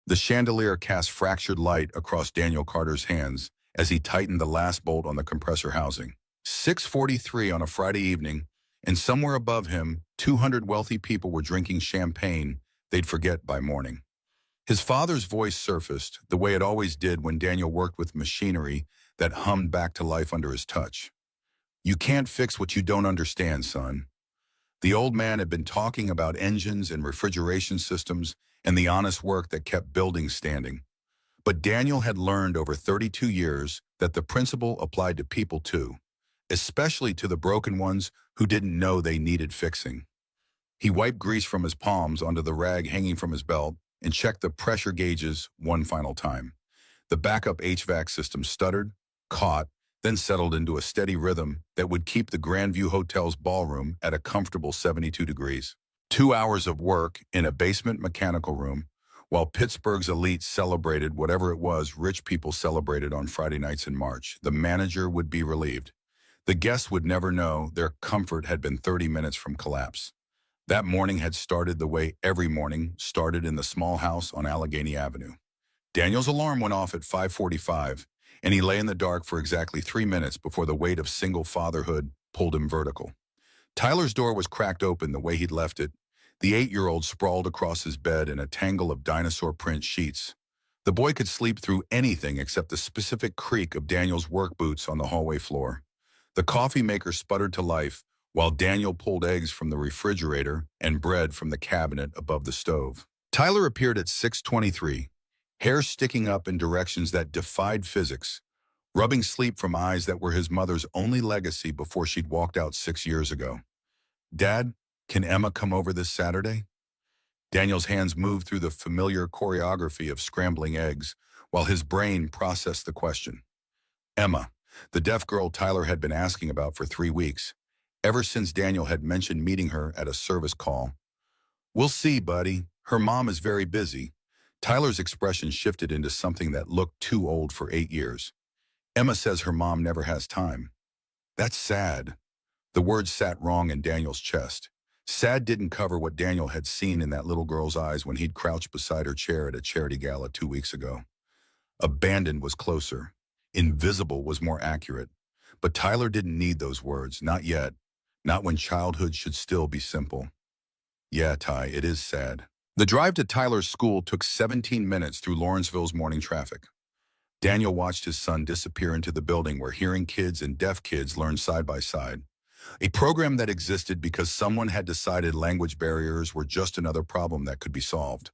The chandelier cast fractured light across Daniel Carter's hands as he tightened the last bolt on the compressor housing. 6:43 on a Friday evening, and somewhere above him, 200 wealthy people were drinking champagne they'd forget by morning. His father's voice surfaced, the way it always did when Daniel worked with machinery that hummed back to life under his touch. "You can't fix what you don't understand, son." The old man had been talking about engines and refrigeration systems and the honest work that kept buildings standing. But Daniel had learned over 32 years that the principle applied to people too, especially to the broken ones who didn't know they needed fixing. He wiped grease from his palms onto the rag hanging from his belt and checked the pressure gauges one final time. The backup HVAC system stuttered, caught, then settled into a steady rhythm that would keep the Grandview Hotel's ballroom at a comfortable 72 degrees. 2 hours of work in a basement mechanical room, while Pittsburgh's elite celebrated whatever it was rich people celebrated on Friday nights in March. The manager would be relieved. The guests would never know their comfort had been 30 minutes from collapse. That morning had started the way every morning started in the small house on Allegheny Avenue. Daniel's alarm went off at 5:45, and he lay in the dark for exactly 3 minutes before the weight of single fatherhood pulled him vertical. Tyler's door was cracked open the way he'd left it. The 8-year-old sprawled across his bed in a tangle of dinosaur print sheets. The boy could sleep through anything except the specific creak of Daniel's work boots on the hallway floor. The coffee maker sputtered to life while Daniel pulled eggs from the refrigerator and bread from the cabinet above the stove. Tyler appeared at 6:23, hair sticking up in directions that defied physics, rubbing sleep from eyes that were his mother's only legacy before she'd walked out 6 years ago. "Dad, can Emma come over this Saturday?" Daniel's hands moved through the familiar choreography of scrambling eggs while his brain processed the question. Emma, the deaf girl Tyler had been asking about for 3 weeks, ever since Daniel had mentioned meeting her at a service call. "We'll see, buddy. Her mom is very busy." Tyler's expression shifted into something that looked too old for 8 years. "Emma says her mom never has time." "That's sad." The words sat wrong in Daniel's chest. Sad didn't cover what Daniel had seen in that little girl's eyes when he'd crouched beside her chair at a charity gala 2 weeks ago. Abandoned was closer. Invisible was more accurate. But Tyler didn't need those words, not yet. Not when childhood should still be simple. "Yeah, Ty, it is sad." The drive to Tyler's school took 17 minutes through Lawrenceville's morning traffic. Daniel watched his son disappear into the building where hearing kids and deaf kids learned side by side. A program that existed because someone had decided language barriers were just another problem that could be solved.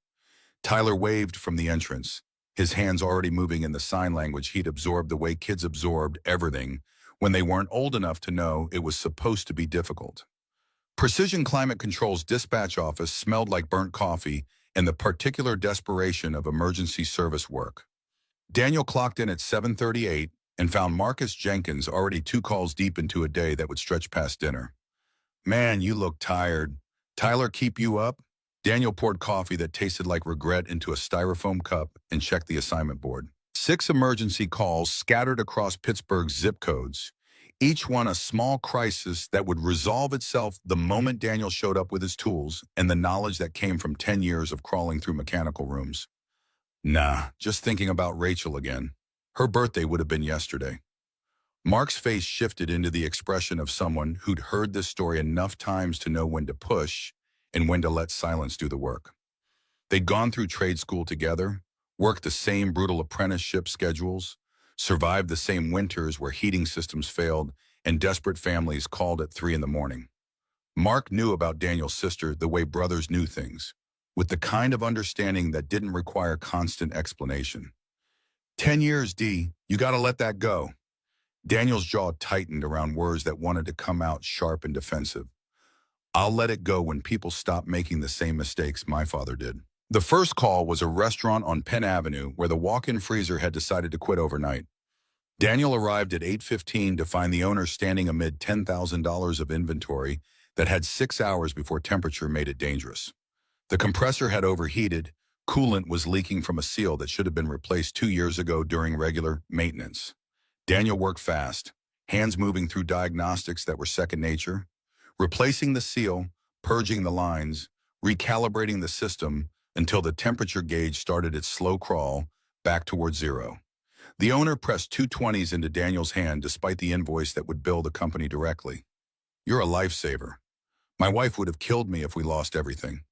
Tyler waved from the entrance, his hands already moving in the sign language he'd absorbed the way kids absorbed everything when they weren't old enough to know it was supposed to be difficult. Precision Climate Control's dispatch office smelled like burnt coffee and the particular desperation of emergency service work. Daniel clocked in at 7:38 and found Marcus Jenkins already 2 calls deep into a day that would stretch past dinner. "Man, you look tired. Tyler keep you up?" Daniel poured coffee that tasted like regret into a styrofoam cup and checked the assignment board. 6 emergency calls scattered across Pittsburgh's zip codes, each one a small crisis that would resolve itself the moment Daniel showed up with his tools and the knowledge that came from 10 years of crawling through mechanical rooms. "Nah, just thinking about Rachel again. Her birthday would have been yesterday." Mark's face shifted into the expression of someone who'd heard this story enough times to know when to push and when to let silence do the work. They'd gone through trade school together, worked the same brutal apprenticeship schedules, survived the same winters where heating systems failed and desperate families called at 3 in the morning. Mark knew about Daniel's sister the way brothers knew things, with the kind of understanding that didn't require constant explanation. 10 years, D, you gotta let that go." Daniel's jaw tightened around words that wanted to come out sharp and defensive. "I'll let it go when people stop making the same mistakes my father did." The first call was a restaurant on Penn Avenue where the walk-in freezer had decided to quit overnight. Daniel arrived at 8:15 to find the owner standing amid $10,000 of inventory that had 6 hours before temperature made it dangerous. The compressor had overheated, coolant was leaking from a seal that should have been replaced 2 years ago during regular maintenance. Daniel worked fast, hands moving through diagnostics that were second nature, replacing the seal, purging the lines, recalibrating the system, until the temperature gauge started its slow crawl back towards zero. The owner pressed 220s into Daniel's hand despite the invoice that would bill the company directly. "You're a lifesaver. My wife would have killed me if we lost everything."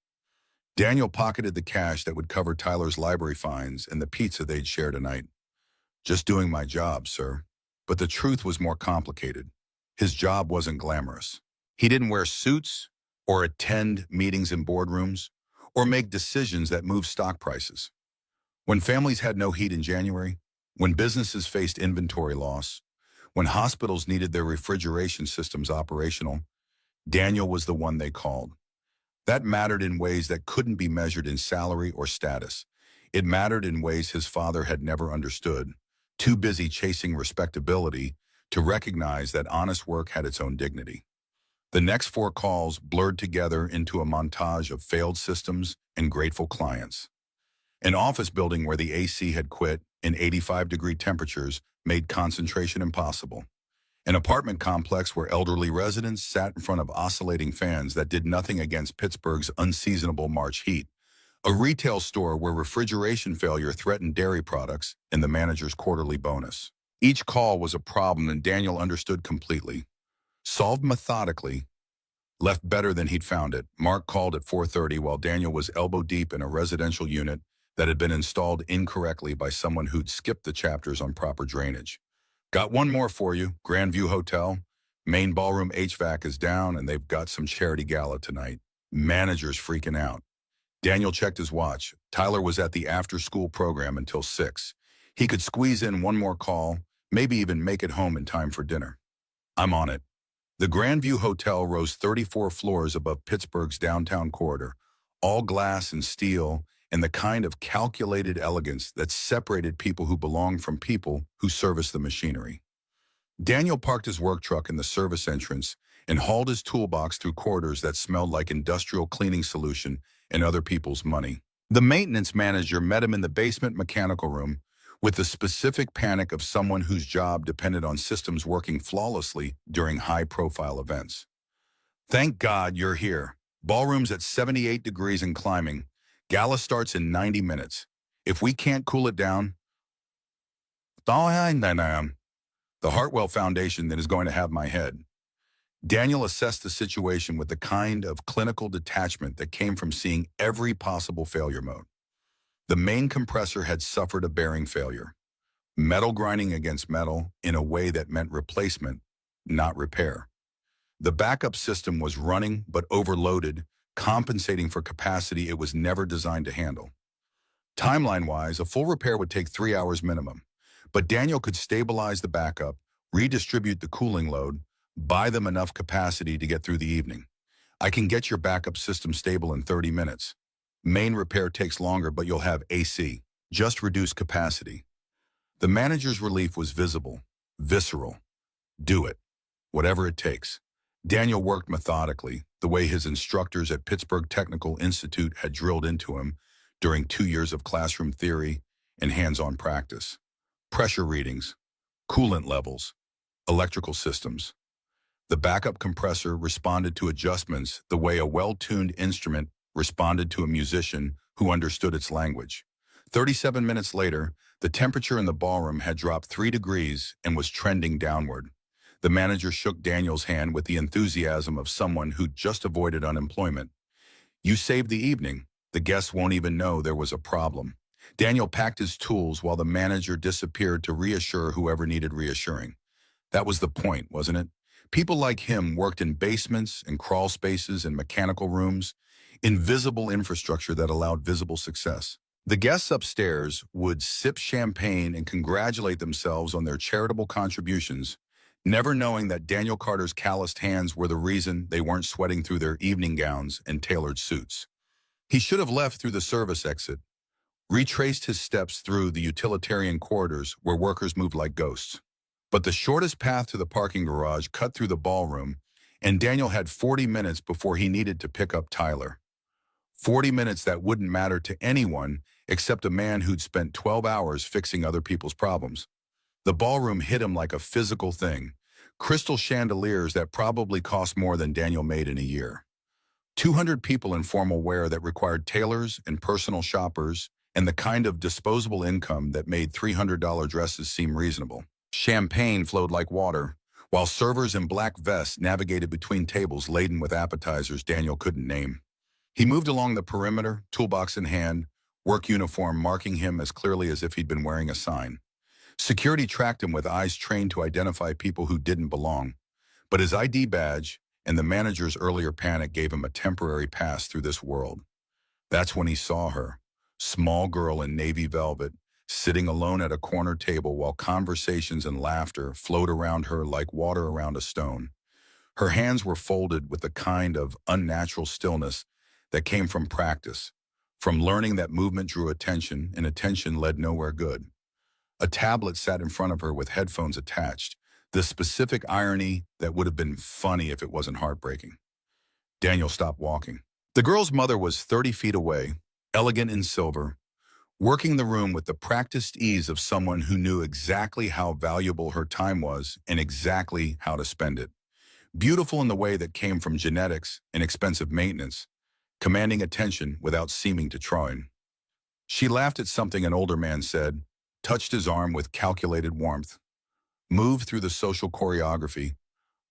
Daniel pocketed the cash that would cover Tyler's library fines and the pizza they'd share tonight. "Just doing my job, sir." But the truth was more complicated. His job wasn't glamorous. He didn't wear suits or attend meetings in boardrooms or make decisions that moved stock prices. When families had no heat in January, when businesses faced inventory loss, when hospitals needed their refrigeration systems operational, Daniel was the one they called. That mattered in ways that couldn't be measured in salary or status. It mattered in ways his father had never understood, too busy chasing respectability to recognize that honest work had its own dignity. The next 4 calls blurred together into a montage of failed systems and grateful clients. An office building where the AC had quit in 85-degree temperatures made concentration impossible. An apartment complex where elderly residents sat in front of oscillating fans that did nothing against Pittsburgh's unseasonable March heat. A retail store where refrigeration failure threatened dairy products and the manager's quarterly bonus. Each call was a problem, and Daniel understood completely. Solved methodically, left better than he'd found it. Mark called at 4:30 while Daniel was elbow deep in a residential unit that had been installed incorrectly by someone who'd skipped the chapters on proper drainage. "Got one more for you, Grandview Hotel. Main ballroom HVAC is down and they've got some charity gala tonight." Manager's freaking out. Daniel checked his watch. Tyler was at the after-school program until 6. He could squeeze in one more call, maybe even make it home in time for dinner. "I'm on it." The Grandview Hotel rose 34 floors above Pittsburgh's downtown corridor, all glass and steel, and the kind of calculated elegance that separated people who belonged from people who serviced the machinery. Daniel parked his work truck in the service entrance and hauled his toolbox through corridors that smelled like industrial cleaning solution and other people's money. The maintenance manager met him in the basement mechanical room with the specific panic of someone whose job depended on systems working flawlessly during high-profile events. "Thank God you're here. Ballroom's at 78 degrees and climbing. Gala starts in 90 minutes. If we can't cool it down, the Hartwell Foundation that is going to have my head." Daniel assessed the situation with the kind of clinical detachment that came from seeing every possible failure mode. The main compressor had suffered a bearing failure, metal grinding against metal in a way that meant replacement, not repair. The backup system was running but overloaded, compensating for capacity it was never designed to handle. Timeline-wise, a full repair would take 3 hours minimum, but Daniel could stabilize the backup, redistribute the cooling load, buy them enough capacity to get through the evening. "I can get your backup system stable in 30 minutes. Main repair takes longer, but you'll have AC. Just reduce capacity." The manager's relief was visible, visceral. "Do it. Whatever it takes." Daniel worked methodically, the way his instructors at Pittsburgh Technical Institute had drilled into him during 2 years of classroom theory and hands-on practice. Pressure readings, coolant levels, electrical systems. The backup compressor responded to adjustments the way a well-tuned instrument responded to a musician who understood its language. 37 minutes later, the temperature in the ballroom had dropped 3 degrees and was trending downward. The manager shook Daniel's hand with the enthusiasm of someone who'd just avoided unemployment. "You saved the evening. The guests won't even know there was a problem." Daniel packed his tools while the manager disappeared to reassure whoever needed reassuring. That was the point, wasn't it? People like him worked in basements and crawl spaces and mechanical rooms, invisible infrastructure that allowed visible success. The guests upstairs would sip champagne and congratulate themselves on their charitable contributions, never knowing that Daniel Carter's calloused hands were the reason they weren't sweating through their evening gowns and tailored suits. He should have left through the service exit, retraced his steps through the utilitarian corridors where workers moved like ghosts. But the shortest path to the parking garage cut through the ballroom, and Daniel had 40 minutes before he needed to pick up Tyler. 40 minutes that wouldn't matter to anyone except a man who'd spent 12 hours fixing other people's problems. The ballroom hit him like a physical thing, crystal chandeliers that probably cost more than Daniel made in a year. 200 people in formal wear that required tailors and personal shoppers, and the kind of disposable income that made $300 dresses seem reasonable. Champagne flowed like water, while servers in black vests navigated between tables laden with appetizers Daniel couldn't name. He moved along the perimeter, toolbox in hand, work uniform marking him as clearly as if he'd been wearing a sign. Security tracked him with eyes trained to identify people who didn't belong, but his ID badge and the manager's earlier panic gave him a temporary pass through this world. That's when he saw her, small girl in navy velvet, sitting alone at a corner table while conversations and laughter flowed around her like water around a stone. Her hands were folded with the kind of unnatural stillness that came from practice, from learning that movement drew attention and attention led nowhere good. A tablet sat in front of her with headphones attached, the specific irony that would have been funny if it wasn't heartbreaking. Daniel stopped walking. The girl's mother was 30 feet away, elegant in silver, working the room with the practiced ease of someone who knew exactly how valuable her time was and exactly how to spend it. Beautiful in the way that came from genetics and expensive maintenance, commanding attention without seeming to try. She laughed at something an older man said, touched his arm with calculated warmth, moved through the social choreography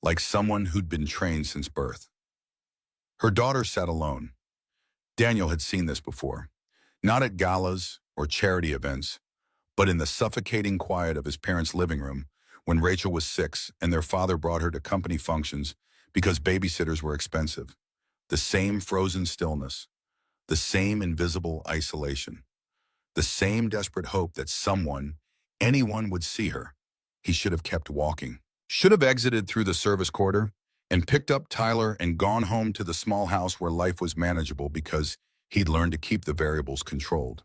like someone who'd been trained since birth. Her daughter sat alone. Daniel had seen this before, not at galas or charity events, but in the suffocating quiet of his parents' living room when Rachel was 6 and their father brought her to company functions because babysitters were expensive. The same frozen stillness, the same invisible isolation, the same desperate hope that someone, anyone would see her. He should have kept walking, should have exited through the service quarter and picked up Tyler and gone home to the small house where life was manageable because he'd learned to keep the variables controlled.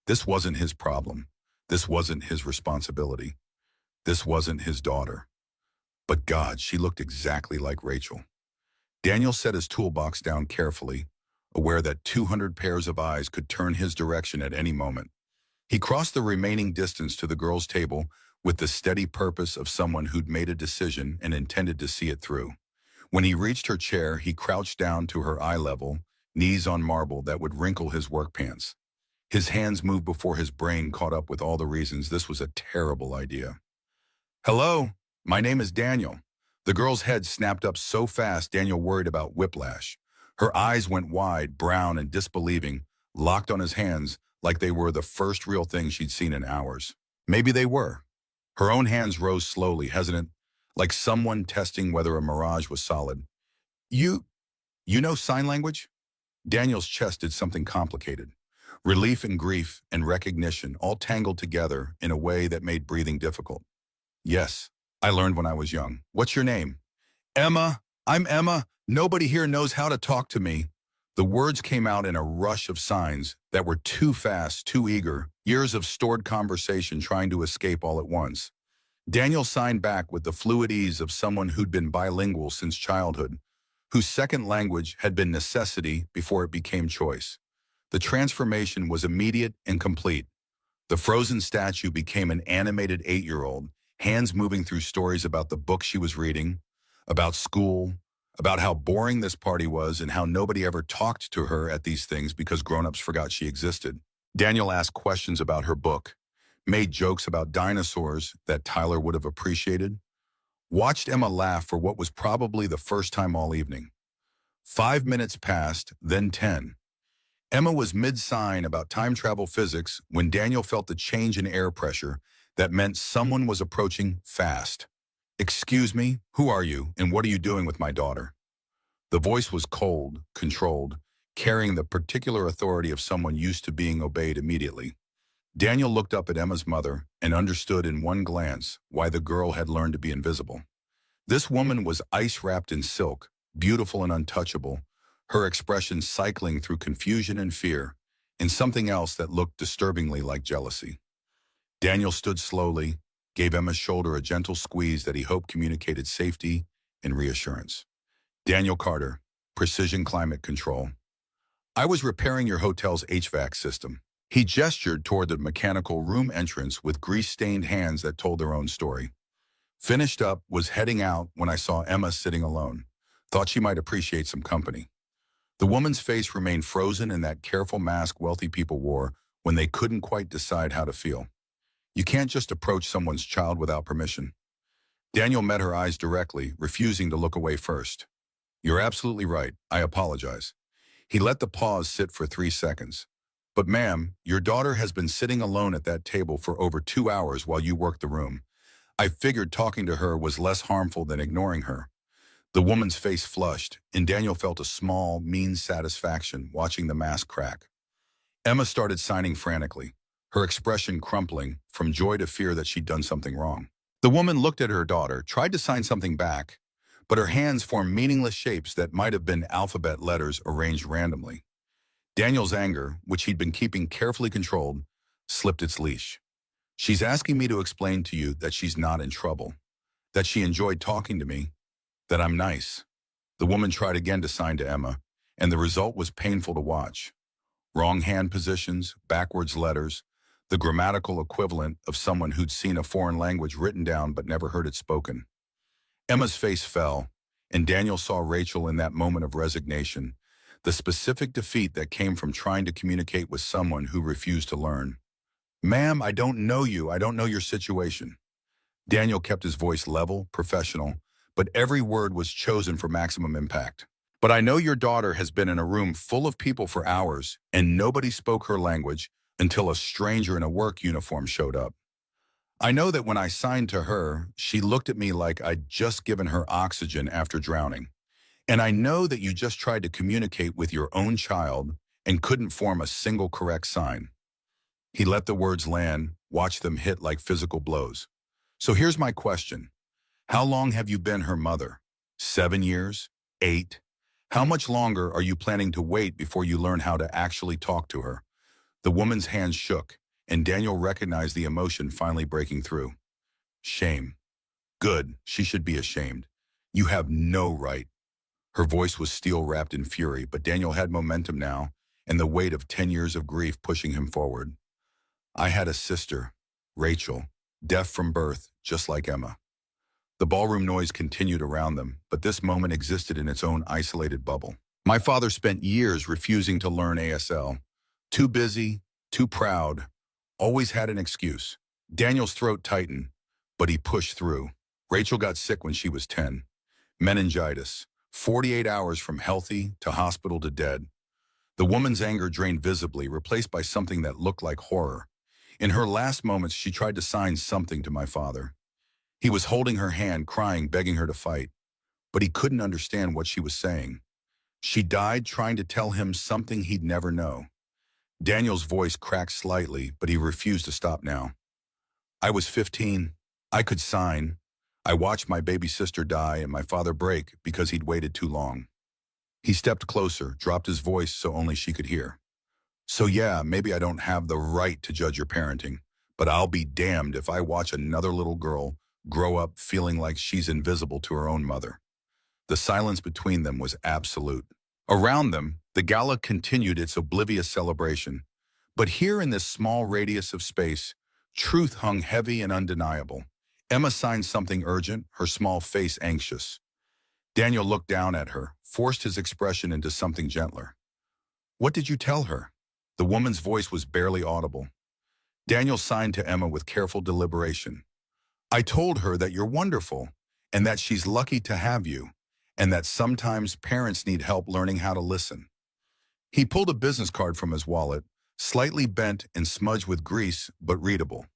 This wasn't his problem. This wasn't his responsibility. This wasn't his daughter. But God, she looked exactly like Rachel. Daniel set his toolbox down carefully, aware that 200 pairs of eyes could turn his direction at any moment. He crossed the remaining distance to the girl's table with the steady purpose of someone who'd made a decision and intended to see it through. When he reached her chair, he crouched down to her eye level, knees on marble that would wrinkle his work pants. His hands moved before his brain caught up with all the reasons this was a terrible idea. Hello, my name is Daniel. The girl's head snapped up so fast Daniel worried about whiplash. Her eyes went wide, brown and disbelieving, locked on his hands like they were the first real thing she'd seen in hours. Maybe they were. Her own hands rose slowly, hesitant, like someone testing whether a mirage was solid. You know sign language? Daniel's chest did something complicated. Relief and grief and recognition all tangled together in a way that made breathing difficult. Yes, I learned when I was young. What's your name? Emma. I'm Emma. Nobody here knows how to talk to me. The words came out in a rush of signs that were too fast, too eager, years of stored conversation trying to escape all at once. Daniel signed back with the fluid ease of someone who'd been bilingual since childhood, whose second language had been necessity before it became choice. The transformation was immediate and complete. The frozen statue became an animated 8-year-old, hands moving through stories about the book she was reading, about school, about how boring this party was and how nobody ever talked to her at these things because grown-ups forgot she existed. Daniel asked questions about her book, made jokes about dinosaurs that Tyler would have appreciated, watched Emma laugh for what was probably the first time all evening. 5 minutes passed, then 10. Emma was mid-sign about time travel physics when Daniel felt the change in air pressure that meant someone was approaching fast. Excuse me, who are you and what are you doing with my daughter? The voice was cold, controlled, carrying the particular authority of someone used to being obeyed immediately. Daniel looked up at Emma's mother and understood in one glance why the girl had learned to be invisible. This woman was ice-wrapped in silk, beautiful and untouchable, her expression cycling through confusion and fear, and something else that looked disturbingly like jealousy. Daniel stood slowly, gave Emma's shoulder a gentle squeeze that he hoped communicated safety and reassurance. Daniel Carter, Precision Climate Control. I was repairing your hotel's HVAC system. He gestured toward the mechanical room entrance with grease-stained hands that told their own story. Finished up, was heading out when I saw Emma sitting alone. Thought she might appreciate some company. The woman's face remained frozen in that careful mask wealthy people wore when they couldn't quite decide how to feel. You can't just approach someone's child without permission. Daniel met her eyes directly, refusing to look away first. You're absolutely right. I apologize. He let the pause sit for 3 seconds. But ma'am, your daughter has been sitting alone at that table for over 2 hours while you worked the room. I figured talking to her was less harmful than ignoring her. The woman's face flushed, and Daniel felt a small, mean satisfaction watching the mask crack. Emma started signing frantically, her expression crumpling from joy to fear that she'd done something wrong. The woman looked at her daughter, tried to sign something back, but her hands formed meaningless shapes that might have been alphabet letters arranged randomly. Daniel's anger, which he'd been keeping carefully controlled, slipped its leash. She's asking me to explain to you that she's not in trouble, that she enjoyed talking to me, that I'm nice. The woman tried again to sign to Emma, and the result was painful to watch. Wrong hand positions, backwards letters, the grammatical equivalent of someone who'd seen a foreign language written down but never heard it spoken. Emma's face fell, and Daniel saw Rachel in that moment of resignation, the specific defeat that came from trying to communicate with someone who refused to learn. Ma'am, I don't know you. I don't know your situation. Daniel kept his voice level, professional, but every word was chosen for maximum impact. But I know your daughter has been in a room full of people for hours, and nobody spoke her language until a stranger in a work uniform showed up. I know that when I signed to her, she looked at me like I'd just given her oxygen after drowning. And I know that you just tried to communicate with your own child and couldn't form a single correct sign. He let the words land, watched them hit like physical blows. So here's my question. How long have you been her mother? 7 years? 8? How much longer are you planning to wait before you learn how to actually talk to her? The woman's hands shook, and Daniel recognized the emotion finally breaking through. Shame. Good, she should be ashamed. You have no right. Her voice was steel wrapped in fury, but Daniel had momentum now, and the weight of 10 years of grief pushing him forward. I had a sister, Rachel, deaf from birth, just like Emma. The ballroom noise continued around them, but this moment existed in its own isolated bubble. My father spent years refusing to learn ASL. Too busy, too proud, always had an excuse. Daniel's throat tightened, but he pushed through. Rachel got sick when she was 10. Meningitis, 48 hours from healthy to hospital to dead. The woman's anger drained visibly, replaced by something that looked like horror. In her last moments, she tried to sign something to my father. He was holding her hand, crying, begging her to fight, but he couldn't understand what she was saying. She died trying to tell him something he'd never know. Daniel's voice cracked slightly, but he refused to stop now. I was 15. I could sign. I watched my baby sister die and my father break because he'd waited too long. He stepped closer, dropped his voice so only she could hear. So yeah, maybe I don't have the right to judge your parenting, but I'll be damned if I watch another little girl grow up feeling like she's invisible to her own mother. The silence between them was absolute. Around them, the gala continued its oblivious celebration. But here in this small radius of space, truth hung heavy and undeniable. Emma signed something urgent, her small face anxious. Daniel looked down at her, forced his expression into something gentler. What did you tell her? The woman's voice was barely audible. Daniel signed to Emma with careful deliberation. I told her that you're wonderful, and that she's lucky to have you, and that sometimes parents need help learning how to listen. He pulled a business card from his wallet, slightly bent and smudged with grease, but readable.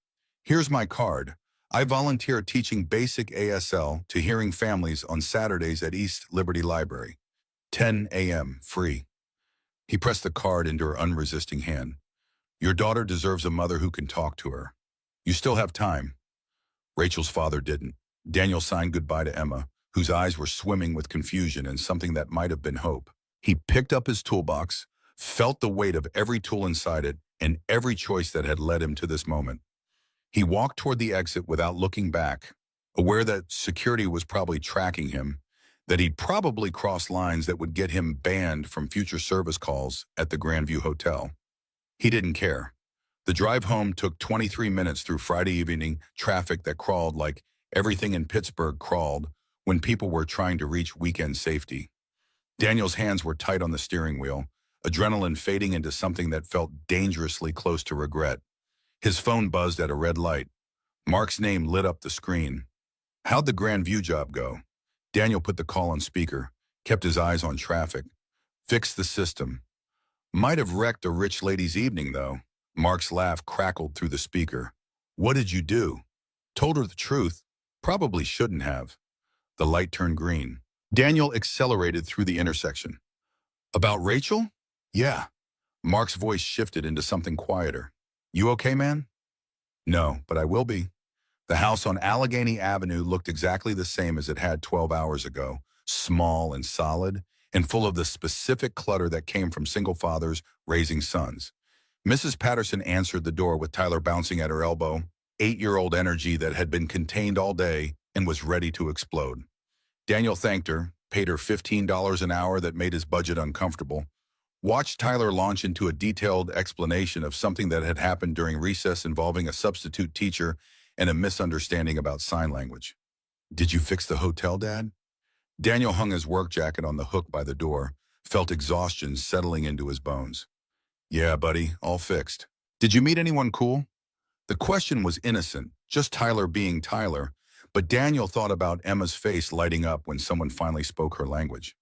Here's my card. I volunteer teaching basic ASL to hearing families on Saturdays at East Liberty Library. 10 a.m., free. He pressed the card into her unresisting hand. Your daughter deserves a mother who can talk to her. You still have time. Rachel's father didn't. Daniel signed goodbye to Emma, whose eyes were swimming with confusion and something that might have been hope. He picked up his toolbox, felt the weight of every tool inside it, and every choice that had led him to this moment. He walked toward the exit without looking back, aware that security was probably tracking him, that he'd probably crossed lines that would get him banned from future service calls at the Grandview Hotel. He didn't care. The drive home took 23 minutes through Friday evening traffic that crawled like everything in Pittsburgh crawled when people were trying to reach weekend safety. Daniel's hands were tight on the steering wheel, adrenaline fading into something that felt dangerously close to regret. His phone buzzed at a red light. Mark's name lit up the screen. How'd the Grand View job go? Daniel put the call on speaker, kept his eyes on traffic. Fixed the system. Might have wrecked a rich lady's evening, though. Mark's laugh crackled through the speaker. What did you do? Told her the truth. Probably shouldn't have. The light turned green. Daniel accelerated through the intersection. About Rachel? Yeah. Mark's voice shifted into something quieter. You okay, man? No, but I will be. The house on Allegheny Avenue looked exactly the same as it had 12 hours ago, small and solid, and full of the specific clutter that came from single fathers raising sons. Mrs. Patterson answered the door with Tyler bouncing at her elbow, 8-year-old energy that had been contained all day and was ready to explode. Daniel thanked her, paid her $15 an hour that made his budget uncomfortable, watched Tyler launch into a detailed explanation of something that had happened during recess involving a substitute teacher and a misunderstanding about sign language. Did you fix the hotel, Dad? Daniel hung his work jacket on the hook by the door, felt exhaustion settling into his bones. Yeah, buddy, all fixed. Did you meet anyone cool? The question was innocent, just Tyler being Tyler, but Daniel thought about Emma's face lighting up when someone finally spoke her language.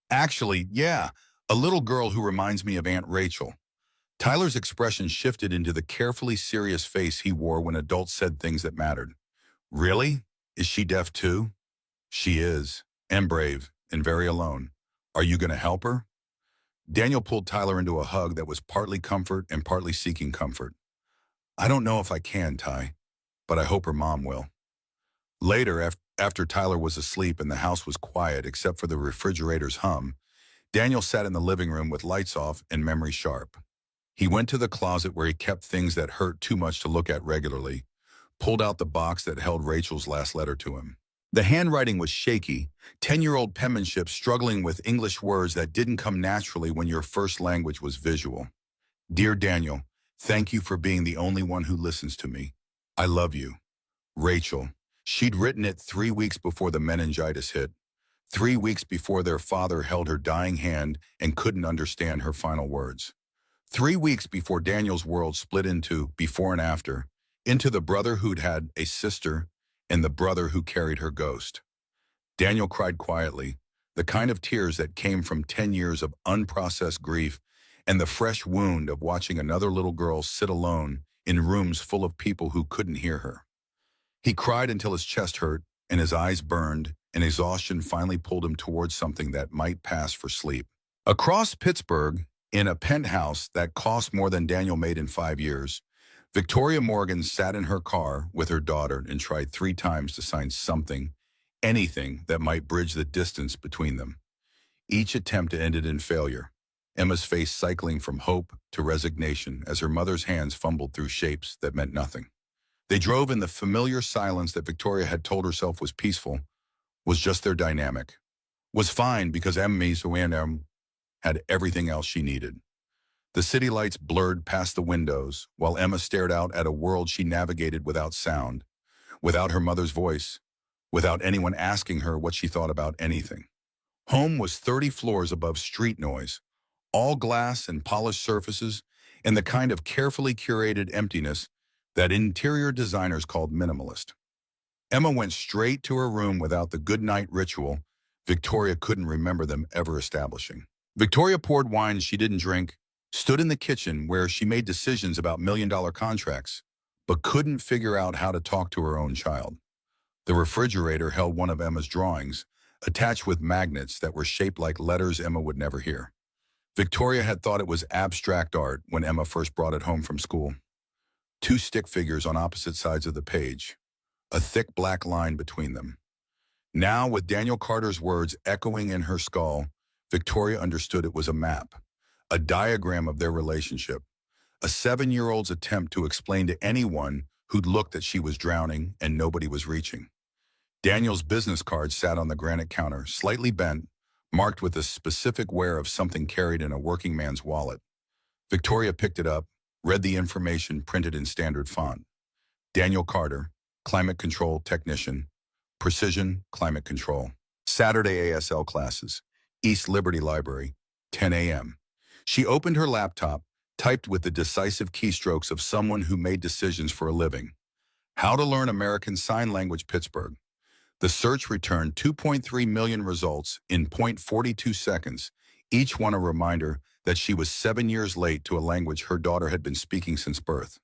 Actually, yeah, a little girl who reminds me of Aunt Rachel. Tyler's expression shifted into the carefully serious face he wore when adults said things that mattered. Really? Is she deaf too? She is, and brave, and very alone. Are you going to help her? Daniel pulled Tyler into a hug that was partly comfort and partly seeking comfort. I don't know if I can, Ty, but I hope her mom will. Later, after Tyler was asleep and the house was quiet except for the refrigerator's hum, Daniel sat in the living room with lights off and memory sharp. He went to the closet where he kept things that hurt too much to look at regularly, pulled out the box that held Rachel's last letter to him. The handwriting was shaky, 10-year-old penmanship struggling with English words that didn't come naturally when your first language was visual. Dear Daniel, thank you for being the only one who listens to me. I love you. Rachel. She'd written it 3 weeks before the meningitis hit, 3 weeks before their father held her dying hand and couldn't understand her final words. 3 weeks before Daniel's world split into before and after, into the brother who'd had a sister and the brother who carried her ghost. Daniel cried quietly, the kind of tears that came from 10 years of unprocessed grief and the fresh wound of watching another little girl sit alone in rooms full of people who couldn't hear her. He cried until his chest hurt and his eyes burned, and exhaustion finally pulled him towards something that might pass for sleep. Across Pittsburgh, in a penthouse that cost more than Daniel made in 5 years, Victoria Morgan sat in her car with her daughter and tried 3 times to sign something, anything that might bridge the distance between them. Each attempt ended in failure, Emma's face cycling from hope to resignation as her mother's hands fumbled through shapes that meant nothing. They drove in the familiar silence that Victoria had told herself was peaceful, was just their dynamic, was fine because Emma had everything else she needed. The city lights blurred past the windows while Emma stared out at a world she navigated without sound, without her mother's voice, without anyone asking her what she thought about anything. Home was 30 floors above street noise, all glass and polished surfaces, and the kind of carefully curated emptiness that interior designers called minimalist. Emma went straight to her room without the goodnight ritual Victoria couldn't remember them ever establishing. Victoria poured wine she didn't drink, stood in the kitchen where she made decisions about million-dollar contracts, but couldn't figure out how to talk to her own child. The refrigerator held one of Emma's drawings, attached with magnets that were shaped like letters Emma would never hear. Victoria had thought it was abstract art when Emma first brought it home from school. 2 stick figures on opposite sides of the page, a thick black line between them. Now, with Daniel Carter's words echoing in her skull, Victoria understood it was a map, a diagram of their relationship, a 7-year-old's attempt to explain to anyone who'd looked that she was drowning and nobody was reaching. Daniel's business card sat on the granite counter, slightly bent, marked with a specific wear of something carried in a working man's wallet. Victoria picked it up, read the information printed in standard font. Daniel Carter, Climate Control Technician, Precision Climate Control. Saturday ASL classes. East Liberty Library, 10 a.m. She opened her laptop, typed with the decisive keystrokes of someone who made decisions for a living. How to learn American Sign Language, Pittsburgh. The search returned 2.3 million results in 0.42 seconds, each one a reminder that she was 7 years late to a language her daughter had been speaking since birth.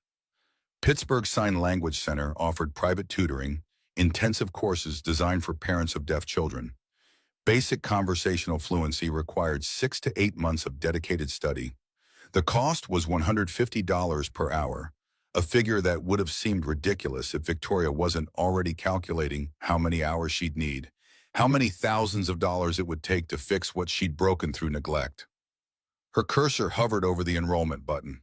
Pittsburgh Sign Language Center offered private tutoring, intensive courses designed for parents of deaf children. Basic conversational fluency required 6 to 8 months of dedicated study. The cost was $150 per hour, a figure that would have seemed ridiculous if Victoria wasn't already calculating how many hours she'd need, how many thousands of dollars it would take to fix what she'd broken through neglect. Her cursor hovered over the enrollment button.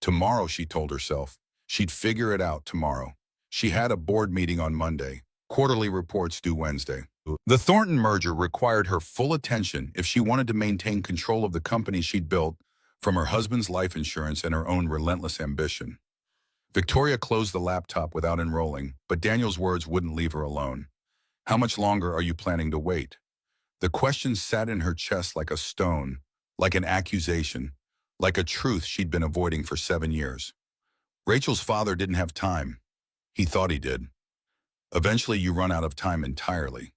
Tomorrow, she told herself. She'd figure it out tomorrow. She had a board meeting on Monday. Quarterly reports due Wednesday. The Thornton merger required her full attention if she wanted to maintain control of the company she'd built from her husband's life insurance and her own relentless ambition. Victoria closed the laptop without enrolling, but Daniel's words wouldn't leave her alone. How much longer are you planning to wait? The question sat in her chest like a stone, like an accusation, like a truth she'd been avoiding for 7 years. Rachel's father didn't have time. He thought he did. Eventually, you run out of time entirely.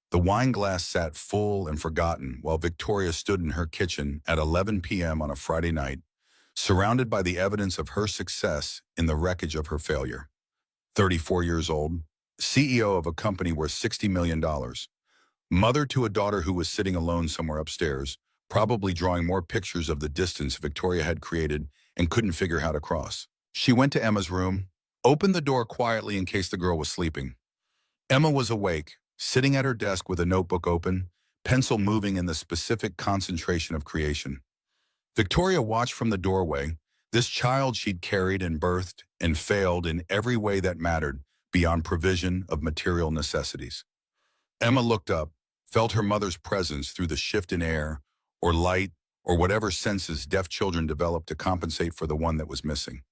The wine glass sat full and forgotten while Victoria stood in her kitchen at 11 p.m. on a Friday night, surrounded by the evidence of her success in the wreckage of her failure. 34 years old, CEO of a company worth $60 million, mother to a daughter who was sitting alone somewhere upstairs, probably drawing more pictures of the distance Victoria had created and couldn't figure how to cross. She went to Emma's room, opened the door quietly in case the girl was sleeping. Emma was awake, sitting at her desk with a notebook open, pencil moving in the specific concentration of creation. Victoria watched from the doorway, this child she'd carried and birthed and failed in every way that mattered beyond provision of material necessities. Emma looked up, felt her mother's presence through the shift in air, or light, or whatever senses deaf children develop to compensate for the one that was missing.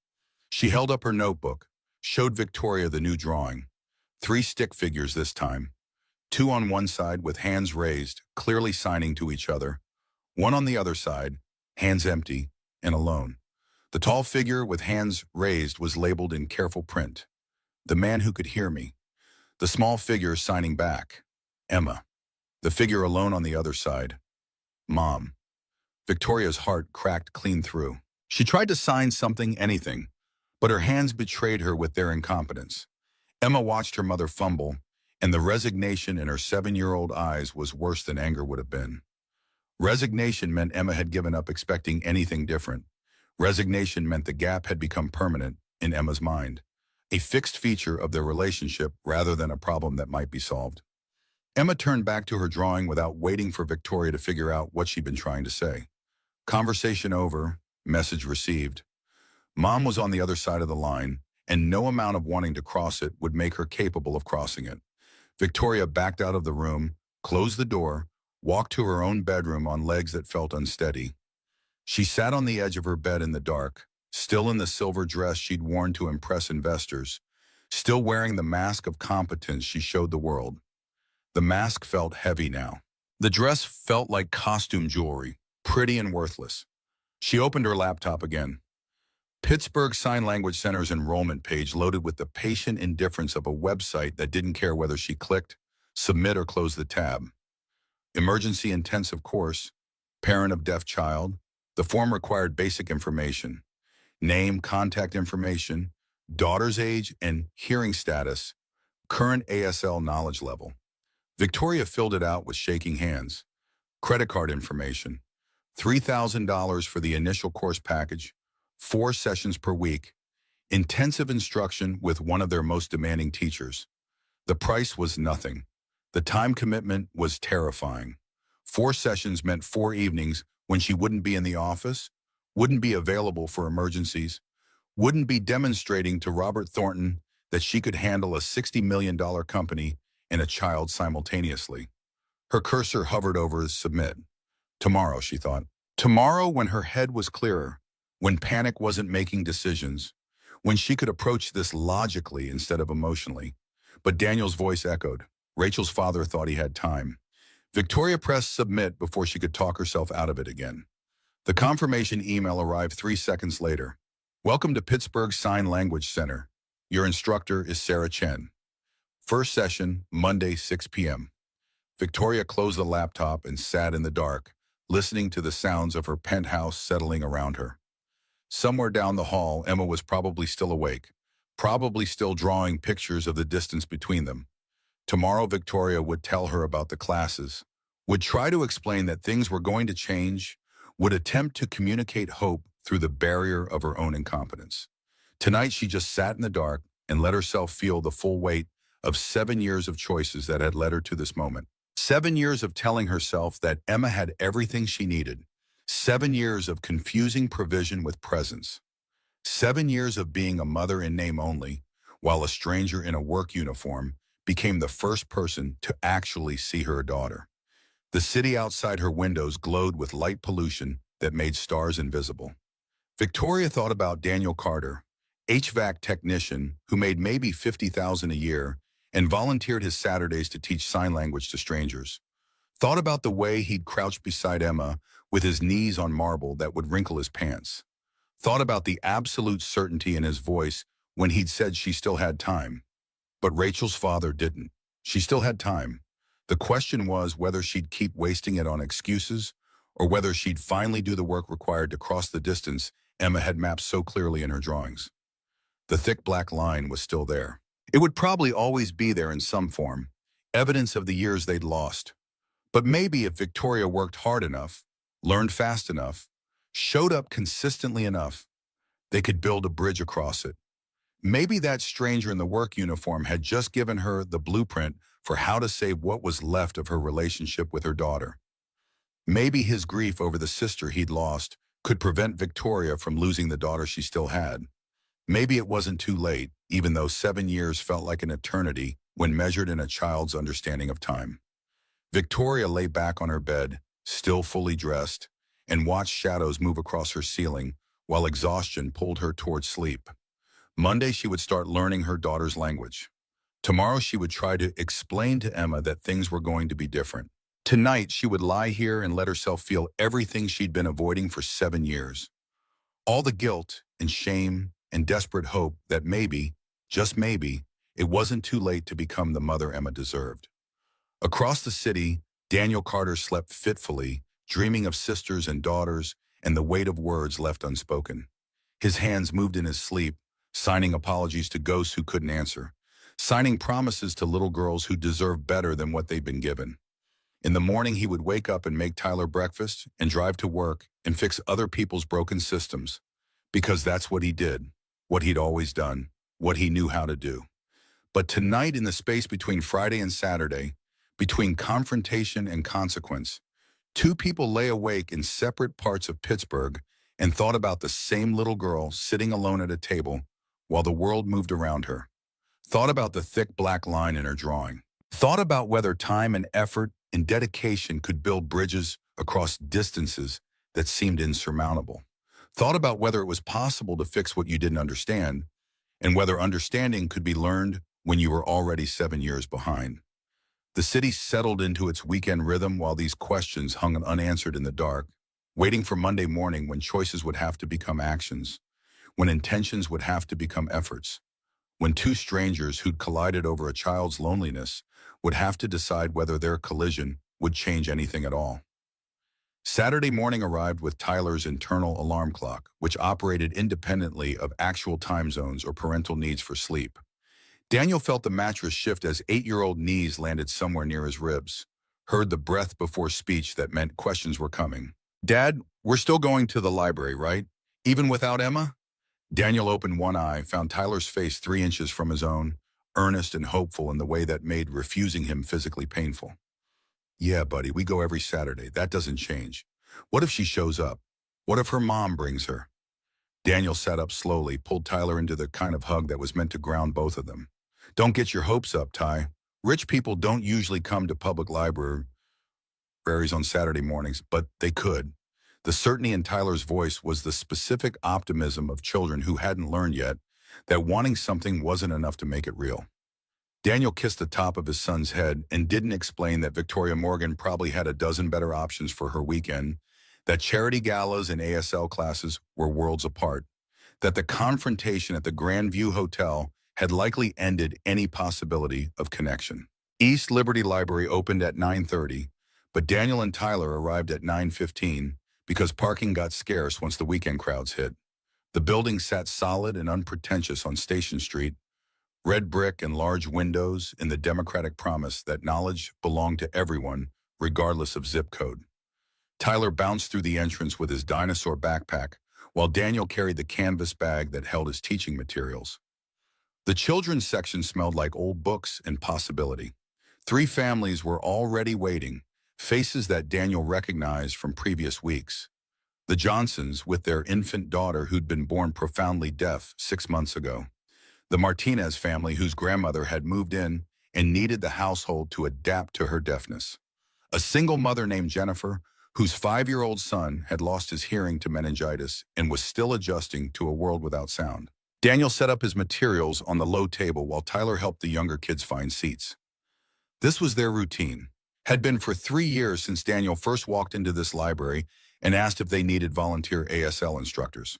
She held up her notebook, showed Victoria the new drawing. 3 stick figures this time. 2 on one side with hands raised, clearly signing to each other. 1 on the other side, hands empty and alone. The tall figure with hands raised was labeled in careful print. The man who could hear me. The small figure signing back. Emma. The figure alone on the other side. Mom. Victoria's heart cracked clean through. She tried to sign something, anything, but her hands betrayed her with their incompetence. Emma watched her mother fumble, and the resignation in her 7-year-old eyes was worse than anger would have been. Resignation meant Emma had given up expecting anything different. Resignation meant the gap had become permanent in Emma's mind, a fixed feature of their relationship rather than a problem that might be solved. Emma turned back to her drawing without waiting for Victoria to figure out what she'd been trying to say. Conversation over, message received. Mom was on the other side of the line, and no amount of wanting to cross it would make her capable of crossing it. Victoria backed out of the room, closed the door, walked to her own bedroom on legs that felt unsteady. She sat on the edge of her bed in the dark, still in the silver dress she'd worn to impress investors, still wearing the mask of competence she showed the world. The mask felt heavy now. The dress felt like costume jewelry, pretty and worthless. She opened her laptop again. Pittsburgh Sign Language Center's enrollment page loaded with the patient indifference of a website that didn't care whether she clicked, submit, or close the tab. Emergency intensive course, parent of deaf child. The form required basic information: name, contact information, daughter's age and hearing status, current ASL knowledge level. Victoria filled it out with shaking hands. Credit card information, $3,000 for the initial course package, 4 sessions per week, intensive instruction with one of their most demanding teachers. The price was nothing. The time commitment was terrifying. 4 sessions meant 4 evenings when she wouldn't be in the office, wouldn't be available for emergencies, wouldn't be demonstrating to Robert Thornton that she could handle a $60 million company and a child simultaneously. Her cursor hovered over submit. Tomorrow, she thought. Tomorrow, when her head was clearer, when panic wasn't making decisions, when she could approach this logically instead of emotionally. But Daniel's voice echoed. Rachel's father thought he had time. Victoria pressed submit before she could talk herself out of it again. The confirmation email arrived 3 seconds later. Welcome to Pittsburgh Sign Language Center. Your instructor is Sarah Chen. First session, Monday, 6 p.m. Victoria closed the laptop and sat in the dark, listening to the sounds of her penthouse settling around her. Somewhere down the hall, Emma was probably still awake, probably still drawing pictures of the distance between them. Tomorrow, Victoria would tell her about the classes, would try to explain that things were going to change, would attempt to communicate hope through the barrier of her own incompetence. Tonight, she just sat in the dark and let herself feel the full weight of 7 years of choices that had led her to this moment. 7 years of telling herself that Emma had everything she needed. 7 years of confusing provision with presence. 7 years of being a mother in name only, while a stranger in a work uniform became the first person to actually see her daughter. The city outside her windows glowed with light pollution that made stars invisible. Victoria thought about Daniel Carter, HVAC technician who made maybe $50,000 a year and volunteered his Saturdays to teach sign language to strangers. Thought about the way he'd crouched beside Emma with his knees on marble that would wrinkle his pants. Thought about the absolute certainty in his voice when he'd said she still had time. But Rachel's father didn't. She still had time. The question was whether she'd keep wasting it on excuses or whether she'd finally do the work required to cross the distance Emma had mapped so clearly in her drawings. The thick black line was still there. It would probably always be there in some form, evidence of the years they'd lost. But maybe if Victoria worked hard enough, learned fast enough, showed up consistently enough, they could build a bridge across it. Maybe that stranger in the work uniform had just given her the blueprint for how to save what was left of her relationship with her daughter. Maybe his grief over the sister he'd lost could prevent Victoria from losing the daughter she still had. Maybe it wasn't too late, even though 7 years felt like an eternity when measured in a child's understanding of time. Victoria lay back on her bed, still fully dressed, and watched shadows move across her ceiling while exhaustion pulled her towards sleep. Monday, she would start learning her daughter's language. Tomorrow, she would try to explain to Emma that things were going to be different. Tonight, she would lie here and let herself feel everything she'd been avoiding for 7 years. All the guilt and shame and desperate hope that maybe, just maybe, it wasn't too late to become the mother Emma deserved. Across the city, Daniel Carter slept fitfully, dreaming of sisters and daughters and the weight of words left unspoken. His hands moved in his sleep, signing apologies to ghosts who couldn't answer, signing promises to little girls who deserved better than what they'd been given. In the morning, he would wake up and make Tyler breakfast and drive to work and fix other people's broken systems, because that's what he did, what he'd always done, what he knew how to do. But tonight, in the space between Friday and Saturday, between confrontation and consequence, two people lay awake in separate parts of Pittsburgh and thought about the same little girl sitting alone at a table while the world moved around her. Thought about the thick black line in her drawing. Thought about whether time and effort and dedication could build bridges across distances that seemed insurmountable. Thought about whether it was possible to fix what you didn't understand and whether understanding could be learned when you were already 7 years behind. The city settled into its weekend rhythm while these questions hung unanswered in the dark, waiting for Monday morning when choices would have to become actions, when intentions would have to become efforts, when two strangers who'd collided over a child's loneliness would have to decide whether their collision would change anything at all. Saturday morning arrived with Tyler's internal alarm clock, which operated independently of actual time zones or parental needs for sleep. Daniel felt the mattress shift as 8-year-old knees landed somewhere near his ribs, heard the breath before speech that meant questions were coming. "Dad, we're still going to the library, right? Even without Emma?" Daniel opened one eye, found Tyler's face 3 inches from his own, earnest and hopeful in the way that made refusing him physically painful. "Yeah, buddy, we go every Saturday. That doesn't change. What if she shows up? What if her mom brings her?" Daniel sat up slowly, pulled Tyler into the kind of hug that was meant to ground both of them. "Don't get your hopes up, Ty. Rich people don't usually come to public libraries on Saturday mornings, but they could." The certainty in Tyler's voice was the specific optimism of children who hadn't learned yet that wanting something wasn't enough to make it real. Daniel kissed the top of his son's head and didn't explain that Victoria Morgan probably had a dozen better options for her weekend, that charity galas and ASL classes were worlds apart, that the confrontation at the Grand View Hotel had likely ended any possibility of connection. East Liberty Library opened at 9:30, but Daniel and Tyler arrived at 9:15 because parking got scarce once the weekend crowds hit. The building sat solid and unpretentious on Station Street, red brick and large windows in the democratic promise that knowledge belonged to everyone, regardless of zip code. Tyler bounced through the entrance with his dinosaur backpack, while Daniel carried the canvas bag that held his teaching materials. The children's section smelled like old books and possibility. 3 families were already waiting, faces that Daniel recognized from previous weeks. The Johnsons, with their infant daughter who'd been born profoundly deaf 6 months ago. The Martinez family, whose grandmother had moved in and needed the household to adapt to her deafness. A single mother named Jennifer, whose 5-year-old son had lost his hearing to meningitis and was still adjusting to a world without sound. Daniel set up his materials on the low table while Tyler helped the younger kids find seats. This was their routine. Had been for 3 years since Daniel first walked into this library and asked if they needed volunteer ASL instructors.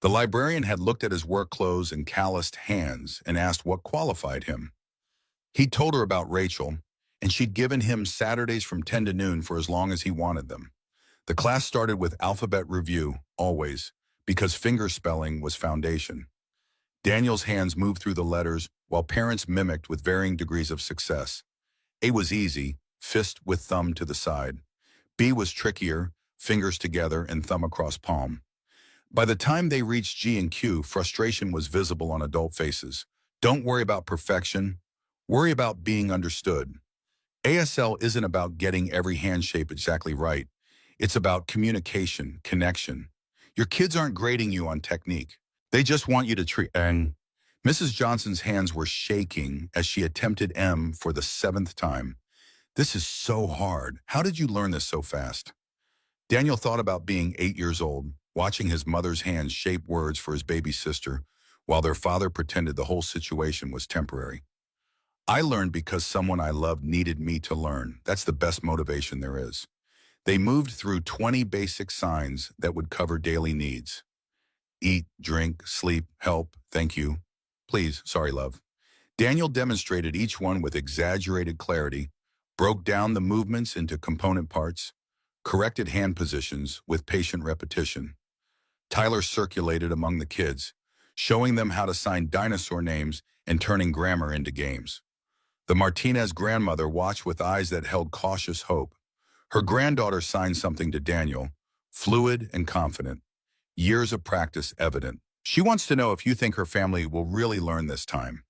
The librarian had looked at his work clothes and calloused hands and asked what qualified him. He'd told her about Rachel, and she'd given him Saturdays from 10 to noon for as long as he wanted them. The class started with alphabet review, always, because finger spelling was foundation. Daniel's hands moved through the letters while parents mimicked with varying degrees of success. A was easy, fist with thumb to the side. B was trickier, fingers together and thumb across palm. By the time they reached G and Q, frustration was visible on adult faces. Don't worry about perfection. Worry about being understood. ASL isn't about getting every hand shape exactly right. It's about communication, connection. Your kids aren't grading you on technique. They just want you to treat. And Mrs. Johnson's hands were shaking as she attempted M for the 7th time. This is so hard. How did you learn this so fast? Daniel thought about being 8 years old, watching his mother's hands shape words for his baby sister, while their father pretended the whole situation was temporary. I learned because someone I loved needed me to learn. That's the best motivation there is. They moved through 20 basic signs that would cover daily needs. Eat, drink, sleep, help, thank you. Please, sorry, love. Daniel demonstrated each one with exaggerated clarity, broke down the movements into component parts, corrected hand positions with patient repetition. Tyler circulated among the kids, showing them how to sign dinosaur names and turning grammar into games. The Martinez grandmother watched with eyes that held cautious hope. Her granddaughter signed something to Daniel, fluid and confident, years of practice evident. She wants to know if you think her family will really learn this time.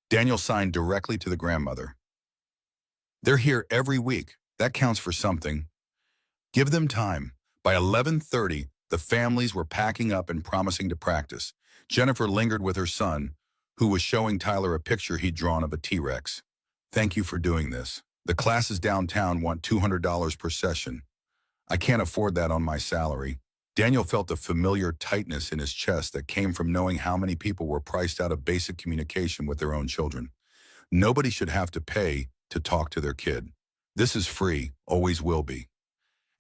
Daniel signed directly to the grandmother. They're here every week. That counts for something. Give them time. By 11:30, the families were packing up and promising to practice. Jennifer lingered with her son, who was showing Tyler a picture he'd drawn of a T-Rex. Thank you for doing this. The classes downtown want $200 per session. I can't afford that on my salary. Daniel felt a familiar tightness in his chest that came from knowing how many people were priced out of basic communication with their own children. Nobody should have to pay to talk to their kid. This is free, always will be.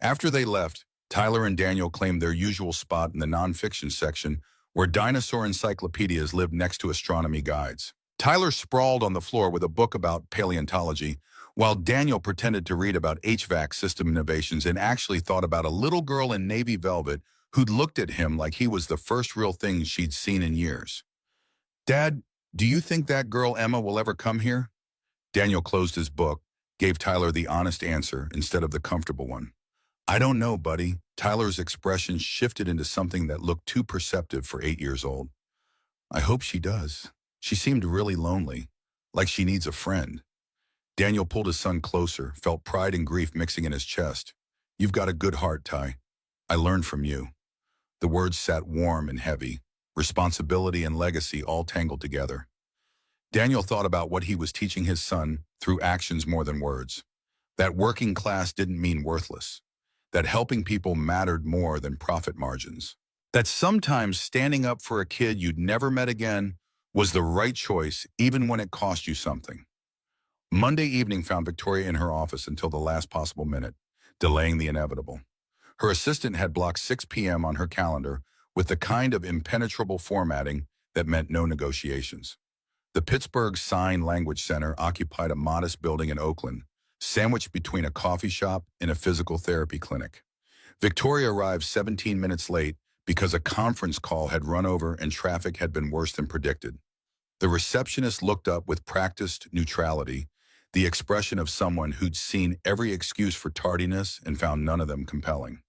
After they left, Tyler and Daniel claimed their usual spot in the nonfiction section where dinosaur encyclopedias lived next to astronomy guides. Tyler sprawled on the floor with a book about paleontology, while Daniel pretended to read about HVAC system innovations and actually thought about a little girl in navy velvet who'd looked at him like he was the first real thing she'd seen in years. Dad, do you think that girl Emma will ever come here? Daniel closed his book, gave Tyler the honest answer instead of the comfortable one. I don't know, buddy. Tyler's expression shifted into something that looked too perceptive for 8 years old. I hope she does. She seemed really lonely, like she needs a friend. Daniel pulled his son closer, felt pride and grief mixing in his chest. You've got a good heart, Ty. I learned from you. The words sat warm and heavy, responsibility and legacy all tangled together. Daniel thought about what he was teaching his son through actions more than words. That working class didn't mean worthless. That helping people mattered more than profit margins. That sometimes standing up for a kid you'd never met again was the right choice even when it cost you something. Monday evening found Victoria in her office until the last possible minute, delaying the inevitable. Her assistant had blocked 6 p.m. on her calendar with the kind of impenetrable formatting that meant no negotiations. The Pittsburgh Sign Language Center occupied a modest building in Oakland, sandwiched between a coffee shop and a physical therapy clinic. Victoria arrived 17 minutes late because a conference call had run over and traffic had been worse than predicted. The receptionist looked up with practiced neutrality, the expression of someone who'd seen every excuse for tardiness and found none of them compelling.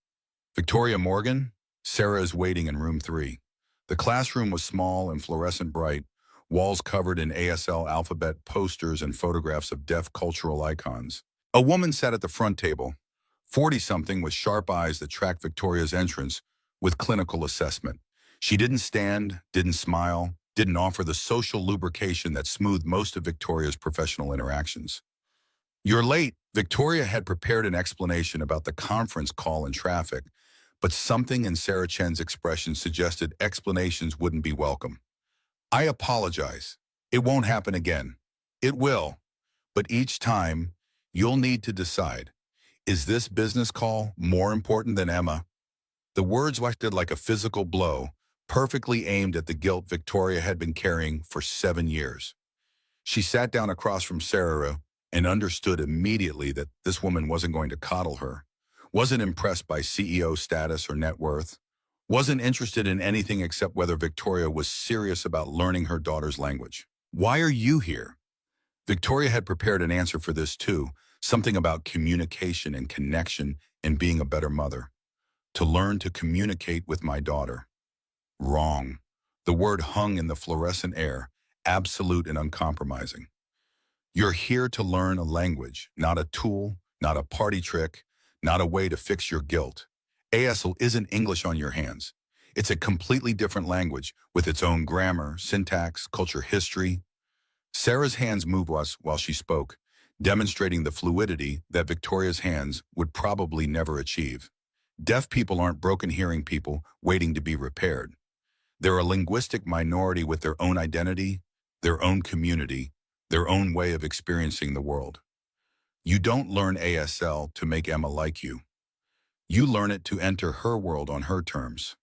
Victoria Morgan? Sarah is waiting in room 3. The classroom was small and fluorescent bright, walls covered in ASL alphabet posters and photographs of deaf cultural icons. A woman sat at the front table, 40-something with sharp eyes that tracked Victoria's entrance with clinical assessment. She didn't stand, didn't smile, didn't offer the social lubrication that smoothed most of Victoria's professional interactions. "You're late." Victoria had prepared an explanation about the conference call and traffic, but something in Sarah Chen's expression suggested explanations wouldn't be welcome. "I apologize. It won't happen again." "It will. But each time, you'll need to decide, is this business call more important than Emma?" The words acted like a physical blow, perfectly aimed at the guilt Victoria had been carrying for 7 years. She sat down across from Sarah and understood immediately that this woman wasn't going to coddle her, wasn't impressed by CEO status or net worth, wasn't interested in anything except whether Victoria was serious about learning her daughter's language. "Why are you here?" Victoria had prepared an answer for this too, something about communication and connection and being a better mother. "To learn to communicate with my daughter." Wrong. The word hung in the fluorescent air, absolute and uncompromising. "You're here to learn a language, not a tool, not a party trick, not a way to fix your guilt. ASL isn't English on your hands. It's a completely different language with its own grammar, syntax, culture, history." Sarah's hands moved while she spoke, demonstrating the fluidity that Victoria's hands would probably never achieve. Deaf people aren't broken hearing people waiting to be repaired. They're a linguistic minority with their own identity, their own community, their own way of experiencing the world. You don't learn ASL to make Emma like you. You learn it to enter her world on her terms.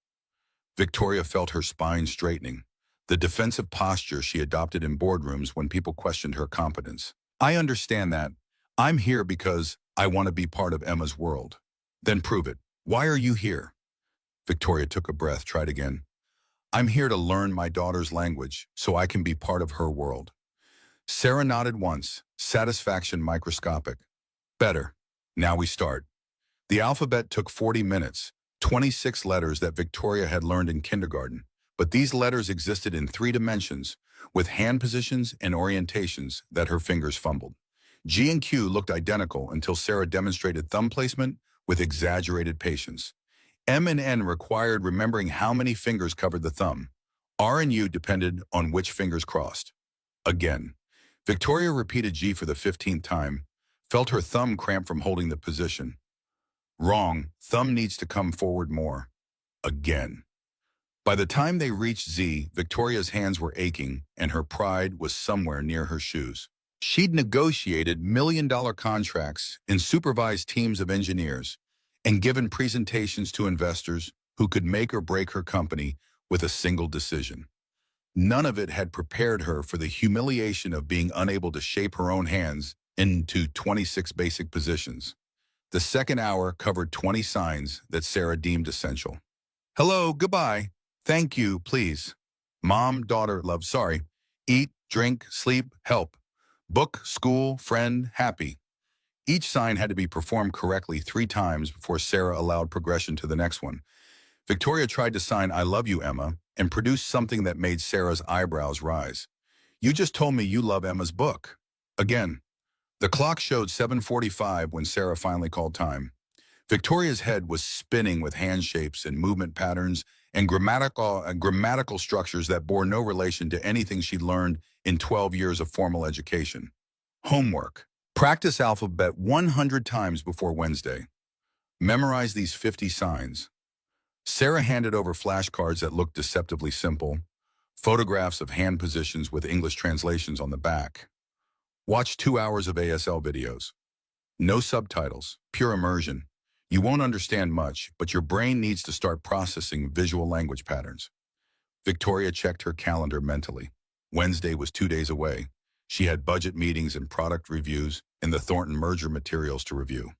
Victoria felt her spine straightening, the defensive posture she adopted in boardrooms when people questioned her competence. "I understand that. I'm here because I want to be part of Emma's world." "Then prove it. Why are you here?" Victoria took a breath, tried again. "I'm here to learn my daughter's language so I can be part of her world." Sarah nodded once, satisfaction microscopic. "Better. Now we start." The alphabet took 40 minutes, 26 letters that Victoria had learned in kindergarten, but these letters existed in 3 dimensions, with hand positions and orientations that her fingers fumbled. G and Q looked identical until Sarah demonstrated thumb placement with exaggerated patience. M and N required remembering how many fingers covered the thumb. R and U depended on which fingers crossed. Again. Victoria repeated G for the 15th time, felt her thumb cramp from holding the position. Wrong, thumb needs to come forward more. Again. By the time they reached Z, Victoria's hands were aching and her pride was somewhere near her shoes. She'd negotiated million-dollar contracts and supervised teams of engineers and given presentations to investors who could make or break her company with a single decision. None of it had prepared her for the humiliation of being unable to shape her own hands into 26 basic positions. The second hour covered 20 signs that Sarah deemed essential. "Hello, goodbye. Thank you, please. Mom, daughter, love, sorry. Eat, drink, sleep, help. Book, school, friend, happy." Each sign had to be performed correctly 3 times before Sarah allowed progression to the next one. Victoria tried to sign "I love you, Emma," and produced something that made Sarah's eyebrows rise. "You just told me you love Emma's book." Again. The clock showed 7:45 when Sarah finally called time. Victoria's head was spinning with hand shapes and movement patterns and grammatical structures that bore no relation to anything she'd learned in 12 years of formal education. Homework. Practice alphabet 100 times before Wednesday. Memorize these 50 signs. Sarah handed over flashcards that looked deceptively simple. Photographs of hand positions with English translations on the back. Watch 2 hours of ASL videos. No subtitles, pure immersion. You won't understand much, but your brain needs to start processing visual language patterns. Victoria checked her calendar mentally. Wednesday was 2 days away. She had budget meetings and product reviews and the Thornton merger materials to review.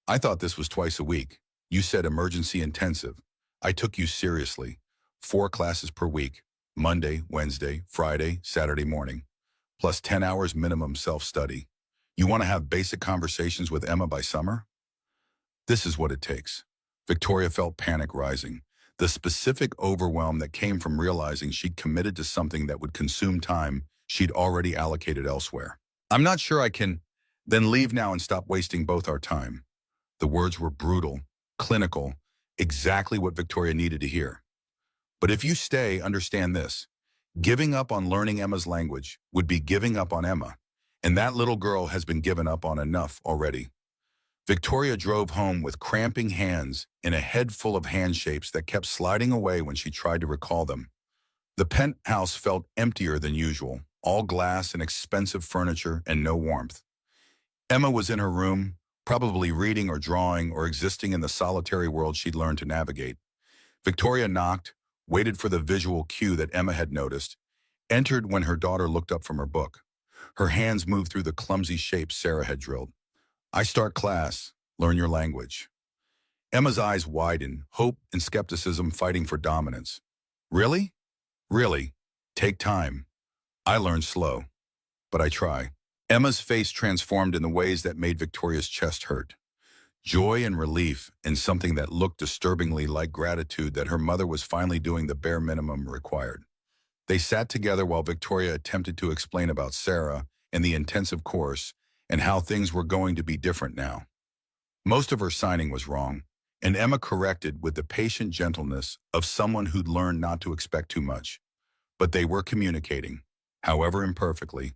I thought this was twice a week. You said emergency intensive. I took you seriously. 4 classes per week, Monday, Wednesday, Friday, Saturday morning, plus 10 hours minimum self-study. You want to have basic conversations with Emma by summer? This is what it takes. Victoria felt panic rising, the specific overwhelm that came from realizing she'd committed to something that would consume time she'd already allocated elsewhere. I'm not sure I can, then leave now and stop wasting both our time. The words were brutal, clinical, exactly what Victoria needed to hear. But if you stay, understand this. Giving up on learning Emma's language would be giving up on Emma, and that little girl has been given up on enough already. Victoria drove home with cramping hands and a head full of hand shapes that kept sliding away when she tried to recall them. The penthouse felt emptier than usual, all glass and expensive furniture and no warmth. Emma was in her room, probably reading or drawing or existing in the solitary world she'd learned to navigate. Victoria knocked, waited for the visual cue that Emma had noticed, entered when her daughter looked up from her book. Her hands moved through the clumsy shapes Sarah had drilled. I start class, learn your language. Emma's eyes widened, hope and skepticism fighting for dominance. Really? Really? Take time. I learn slow, but I try. Emma's face transformed in the ways that made Victoria's chest hurt. Joy and relief and something that looked disturbingly like gratitude that her mother was finally doing the bare minimum required. They sat together while Victoria attempted to explain about Sarah and the intensive course and how things were going to be different now. Most of her signing was wrong, and Emma corrected with the patient gentleness of someone who'd learned not to expect too much. But they were communicating, however imperfectly,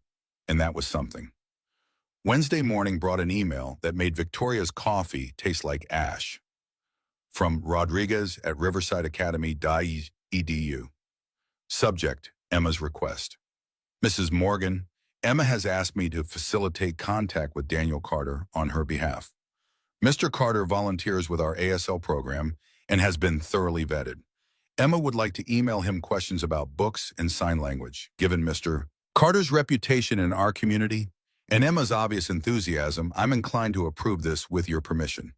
and that was something. Wednesday morning brought an email that made Victoria's coffee taste like ash. From Rodriguez at Riverside Academy .edu. Subject, Emma's request. Mrs. Morgan, Emma has asked me to facilitate contact with Daniel Carter on her behalf. Mr. Carter volunteers with our ASL program and has been thoroughly vetted. Emma would like to email him questions about books and sign language, given Mr. Carter's reputation in our community and Emma's obvious enthusiasm. I'm inclined to approve this with your permission.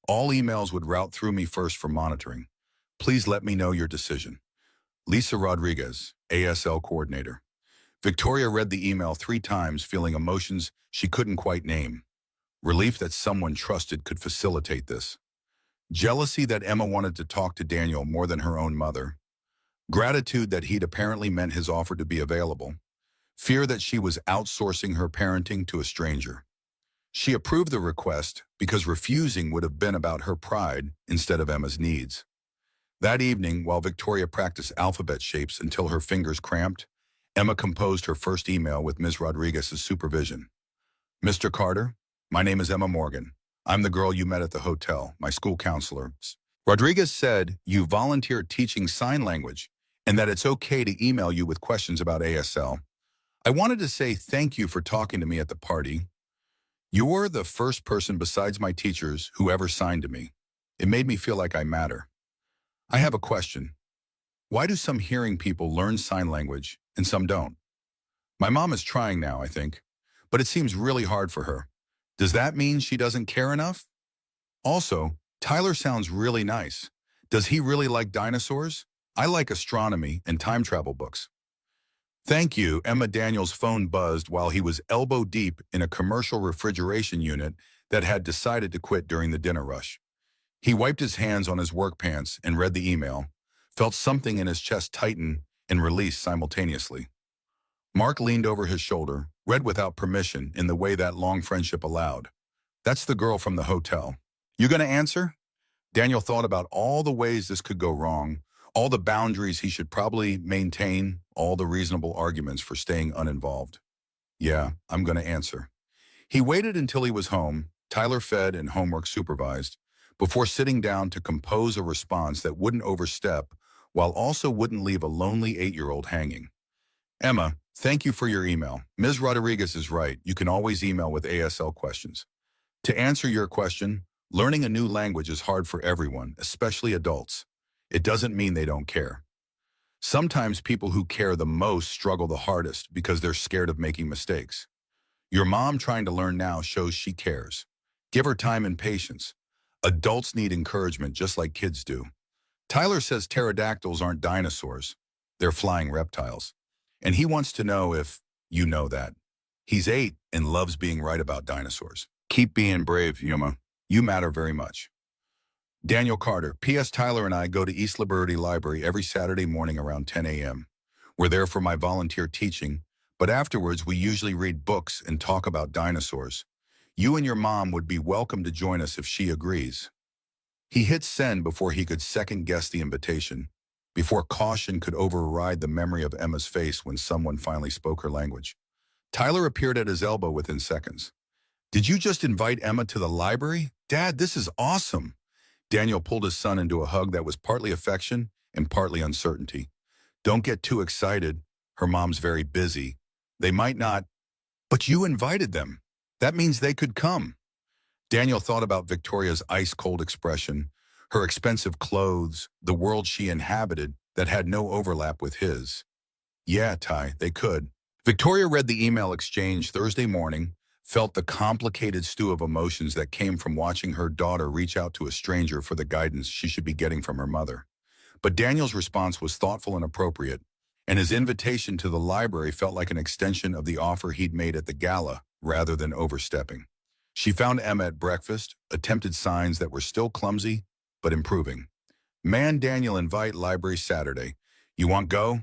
All emails would route through me first for monitoring. Please let me know your decision. Lisa Rodriguez, ASL Coordinator. Victoria read the email 3 times, feeling emotions she couldn't quite name. Relief that someone trusted could facilitate this. Jealousy that Emma wanted to talk to Daniel more than her own mother. Gratitude that he'd apparently meant his offer to be available. Fear that she was outsourcing her parenting to a stranger. She approved the request because refusing would have been about her pride instead of Emma's needs. That evening, while Victoria practiced alphabet shapes until her fingers cramped, Emma composed her first email with Ms. Rodriguez's supervision. Mr. Carter, my name is Emma Morgan. I'm the girl you met at the hotel, my school counselor. Rodriguez said you volunteered teaching sign language and that it's okay to email you with questions about ASL. I wanted to say thank you for talking to me at the party. You're the first person besides my teachers who ever signed to me. It made me feel like I matter. I have a question. Why do some hearing people learn sign language and some don't? My mom is trying now, I think, but it seems really hard for her. Does that mean she doesn't care enough? Also, Tyler sounds really nice. Does he really like dinosaurs? I like astronomy and time travel books. Thank you. Emma Daniel's phone buzzed while he was elbow deep in a commercial refrigeration unit that had decided to quit during the dinner rush. He wiped his hands on his work pants and read the email, felt something in his chest tighten and release simultaneously. Mark leaned over his shoulder, read without permission in the way that long friendship allowed. That's the girl from the hotel. You gonna answer? Daniel thought about all the ways this could go wrong, all the boundaries he should probably maintain, all the reasonable arguments for staying uninvolved. Yeah, I'm gonna answer. He waited until he was home, Tyler fed and homework supervised, before sitting down to compose a response that wouldn't overstep while also wouldn't leave a lonely 8-year-old hanging. Emma, thank you for your email. Ms. Rodriguez is right. You can always email with ASL questions. To answer your question, learning a new language is hard for everyone, especially adults. It doesn't mean they don't care. Sometimes people who care the most struggle the hardest because they're scared of making mistakes. Your mom trying to learn now shows she cares. Give her time and patience. Adults need encouragement just like kids do. Tyler says pterodactyls aren't dinosaurs. They're flying reptiles. And he wants to know if you know that. He's 8 and loves being right about dinosaurs. Keep being brave, Yuma. You matter very much. Daniel Carter, P.S. Tyler and I go to East Liberty Library every Saturday morning around 10 a.m. We're there for my volunteer teaching, but afterwards we usually read books and talk about dinosaurs. You and your mom would be welcome to join us if she agrees. He hit send before he could second-guess the invitation, before caution could override the memory of Emma's face when someone finally spoke her language. Tyler appeared at his elbow within seconds. Did you just invite Emma to the library? Dad, this is awesome. Daniel pulled his son into a hug that was partly affection and partly uncertainty. Don't get too excited. Her mom's very busy. They might not, but you invited them. That means they could come. Daniel thought about Victoria's ice-cold expression, her expensive clothes, the world she inhabited that had no overlap with his. Yeah, Ty, they could. Victoria read the email exchange Thursday morning, felt the complicated stew of emotions that came from watching her daughter reach out to a stranger for the guidance she should be getting from her mother. But Daniel's response was thoughtful and appropriate, and his invitation to the library felt like an extension of the offer he'd made at the gala, rather than overstepping. She found Emma at breakfast, attempted signs that were still clumsy, but improving. Man, Daniel, invite library Saturday. You want go?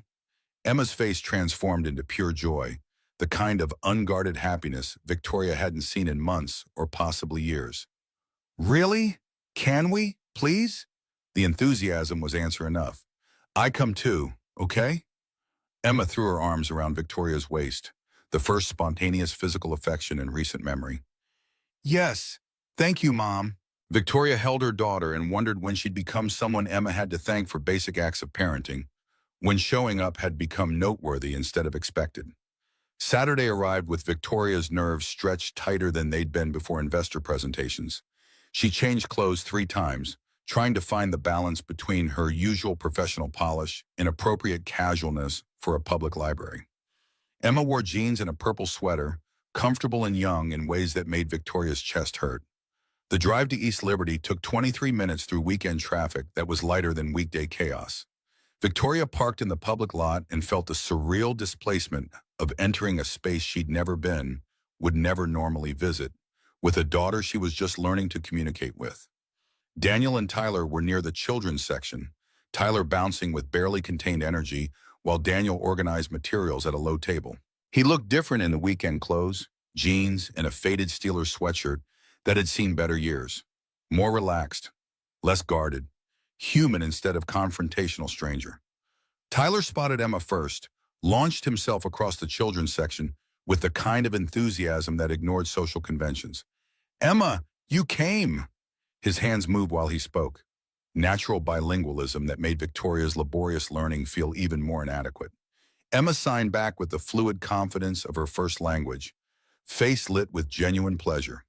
Emma's face transformed into pure joy, the kind of unguarded happiness Victoria hadn't seen in months or possibly years. Really? Can we, please? The enthusiasm was answer enough. I come too, okay? Emma threw her arms around Victoria's waist, the first spontaneous physical affection in recent memory. Yes, thank you, Mom. Victoria held her daughter and wondered when she'd become someone Emma had to thank for basic acts of parenting, when showing up had become noteworthy instead of expected. Saturday arrived with Victoria's nerves stretched tighter than they'd been before investor presentations. She changed clothes 3 times, trying to find the balance between her usual professional polish and appropriate casualness for a public library. Emma wore jeans and a purple sweater, comfortable and young in ways that made Victoria's chest hurt. The drive to East Liberty took 23 minutes through weekend traffic that was lighter than weekday chaos. Victoria parked in the public lot and felt the surreal displacement of entering a space she'd never been, would never normally visit, with a daughter she was just learning to communicate with. Daniel and Tyler were near the children's section, Tyler bouncing with barely contained energy while Daniel organized materials at a low table. He looked different in the weekend clothes, jeans, and a faded Steelers sweatshirt that had seen better years. More relaxed, less guarded, human instead of confrontational stranger. Tyler spotted Emma first, launched himself across the children's section with the kind of enthusiasm that ignored social conventions. Emma, you came! His hands moved while he spoke. Natural bilingualism that made Victoria's laborious learning feel even more inadequate. Emma signed back with the fluid confidence of her first language, face lit with genuine pleasure.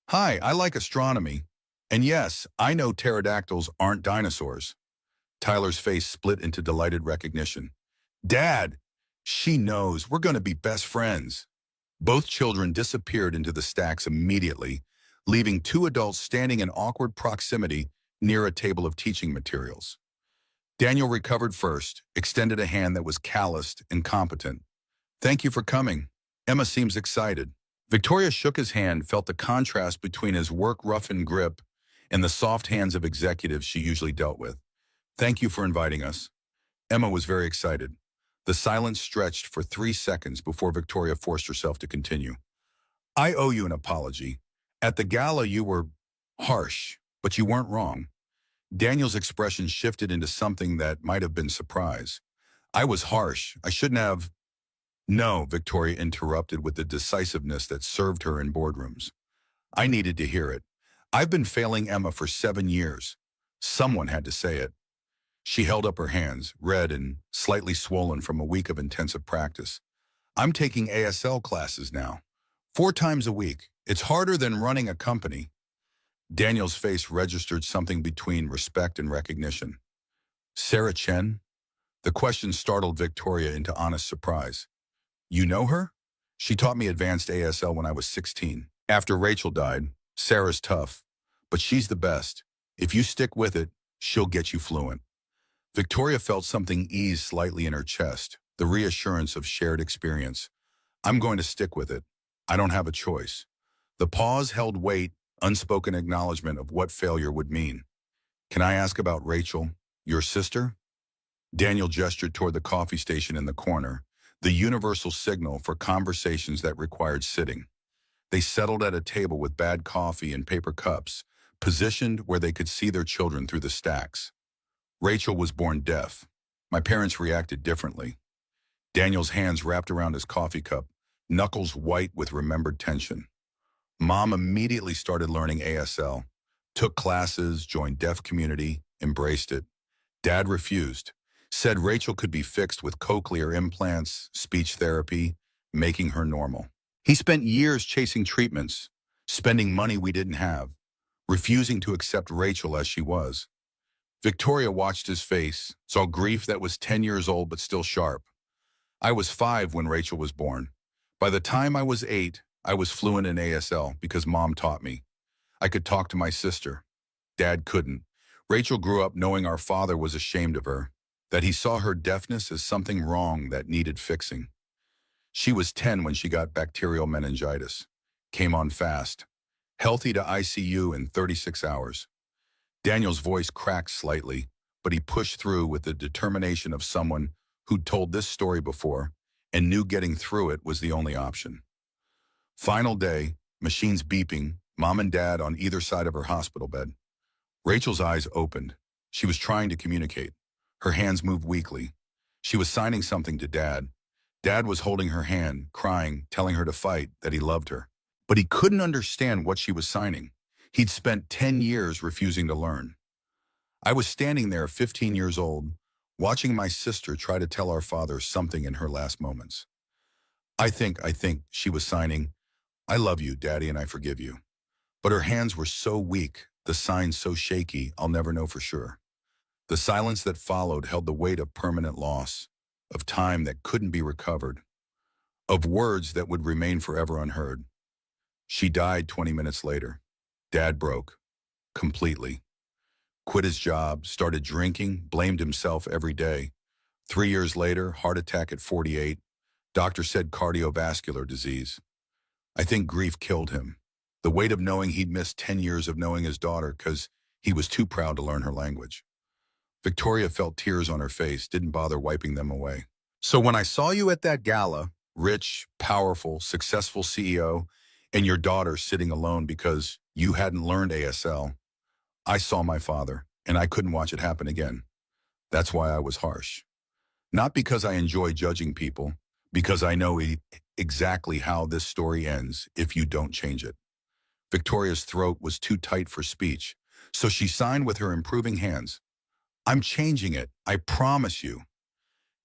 Hi, I like astronomy. And yes, I know pterodactyls aren't dinosaurs. Tyler's face split into delighted recognition. Dad, she knows we're going to be best friends. Both children disappeared into the stacks immediately, leaving 2 adults standing in awkward proximity near a table of teaching materials. Daniel recovered first, extended a hand that was calloused and competent. Thank you for coming. Emma seems excited. Victoria shook his hand, felt the contrast between his work-roughened grip and the soft hands of executives she usually dealt with. Thank you for inviting us. Emma was very excited. The silence stretched for 3 seconds before Victoria forced herself to continue. I owe you an apology. At the gala you were harsh, but you weren't wrong. Daniel's expression shifted into something that might have been surprise. I was harsh. I shouldn't have. No, Victoria interrupted with the decisiveness that served her in boardrooms. I needed to hear it. I've been failing Emma for 7 years. Someone had to say it. She held up her hands, red and slightly swollen from a week of intensive practice. I'm taking ASL classes now. 4 times a week. It's harder than running a company. Daniel's face registered something between respect and recognition. Sarah Chen? The question startled Victoria into honest surprise. You know her? She taught me advanced ASL when I was 16. After Rachel died, Sarah's tough, but she's the best. If you stick with it, she'll get you fluent. Victoria felt something ease slightly in her chest, the reassurance of shared experience. I'm going to stick with it. I don't have a choice. The pause held weight, unspoken acknowledgement of what failure would mean. Can I ask about Rachel, your sister? Daniel gestured toward the coffee station in the corner, the universal signal for conversations that required sitting. They settled at a table with bad coffee and paper cups, positioned where they could see their children through the stacks. Rachel was born deaf. My parents reacted differently. Daniel's hands wrapped around his coffee cup, knuckles white with remembered tension. Mom immediately started learning ASL, took classes, joined deaf community, embraced it. Dad refused, said Rachel could be fixed with cochlear implants, speech therapy, making her normal. He spent years chasing treatments, spending money we didn't have, refusing to accept Rachel as she was. Victoria watched his face, saw grief that was 10 years old but still sharp. I was 5 when Rachel was born. By the time I was 8, I was fluent in ASL because Mom taught me. I could talk to my sister. Dad couldn't. Rachel grew up knowing our father was ashamed of her, that he saw her deafness as something wrong that needed fixing. She was 10 when she got bacterial meningitis, came on fast, healthy to ICU in 36 hours. Daniel's voice cracked slightly, but he pushed through with the determination of someone who'd told this story before and knew getting through it was the only option. Final day, machines beeping, Mom and Dad on either side of her hospital bed. Rachel's eyes opened. She was trying to communicate. Her hands moved weakly. She was signing something to Dad. Dad was holding her hand, crying, telling her to fight, that he loved her. But he couldn't understand what she was signing. He'd spent 10 years refusing to learn. I was standing there, 15 years old, watching my sister try to tell our father something in her last moments. I think, she was signing, I love you, Daddy, and I forgive you. But her hands were so weak, the sign so shaky, I'll never know for sure. The silence that followed held the weight of permanent loss, of time that couldn't be recovered, of words that would remain forever unheard. She died 20 minutes later. Dad broke, completely. Quit his job, started drinking, blamed himself every day. 3 years later, heart attack at 48. Doctor said cardiovascular disease. I think grief killed him. The weight of knowing he'd missed 10 years of knowing his daughter because he was too proud to learn her language. Victoria felt tears on her face, didn't bother wiping them away. So when I saw you at that gala, rich, powerful, successful CEO, and your daughter sitting alone because you hadn't learned ASL, I saw my father, and I couldn't watch it happen again. That's why I was harsh. Not because I enjoy judging people, because I know exactly how this story ends if you don't change it. Victoria's throat was too tight for speech, so she signed with her improving hands. I'm changing it, I promise you.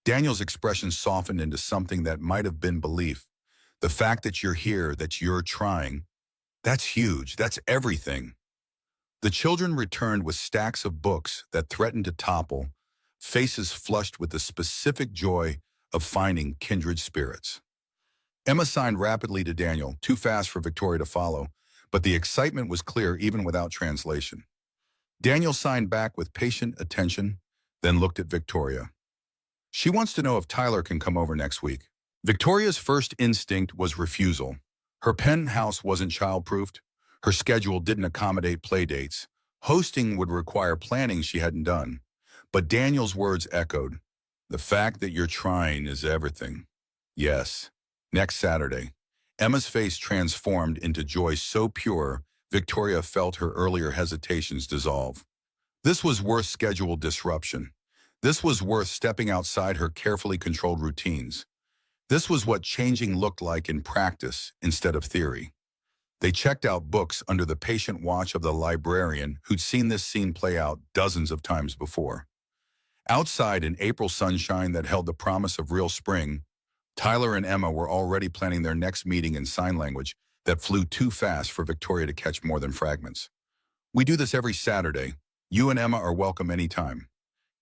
Daniel's expression softened into something that might have been belief. The fact that you're here, that you're trying, that's huge, that's everything. The children returned with stacks of books that threatened to topple, faces flushed with the specific joy of finding kindred spirits. Emma signed rapidly to Daniel, too fast for Victoria to follow, but the excitement was clear even without translation. Daniel signed back with patient attention, then looked at Victoria. She wants to know if Tyler can come over next week. Victoria's first instinct was refusal. Her penthouse wasn't childproofed. Her schedule didn't accommodate playdates. Hosting would require planning she hadn't done. But Daniel's words echoed, the fact that you're trying is everything. Yes. Next Saturday. Emma's face transformed into joy so pure, Victoria felt her earlier hesitations dissolve. This was worth schedule disruption. This was worth stepping outside her carefully controlled routines. This was what changing looked like in practice instead of theory. They checked out books under the patient watch of the librarian who'd seen this scene play out dozens of times before. Outside in April sunshine that held the promise of real spring, Tyler and Emma were already planning their next meeting in sign language that flew too fast for Victoria to catch more than fragments. "We do this every Saturday. You and Emma are welcome anytime."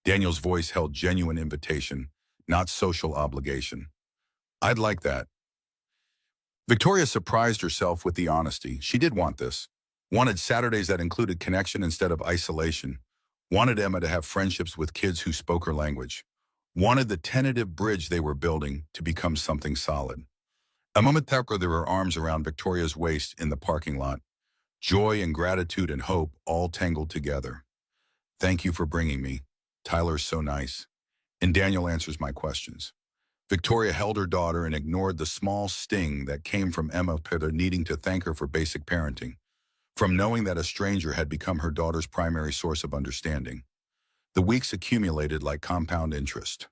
Daniel's voice held genuine invitation, not social obligation. "I'd like that." Victoria surprised herself with the honesty. She did want this. Wanted Saturdays that included connection instead of isolation. Wanted Emma to have friendships with kids who spoke her language. Wanted the tentative bridge they were building to become something solid. A moment later, there were arms around Victoria's waist in the parking lot. Joy and gratitude and hope all tangled together. "Thank you for bringing me. Tyler's so nice. And Daniel answers my questions." Victoria held her daughter and ignored the small sting that came from Emma needing to thank her for basic parenting, from knowing that a stranger had become her daughter's primary source of understanding. The weeks accumulated like compound interest.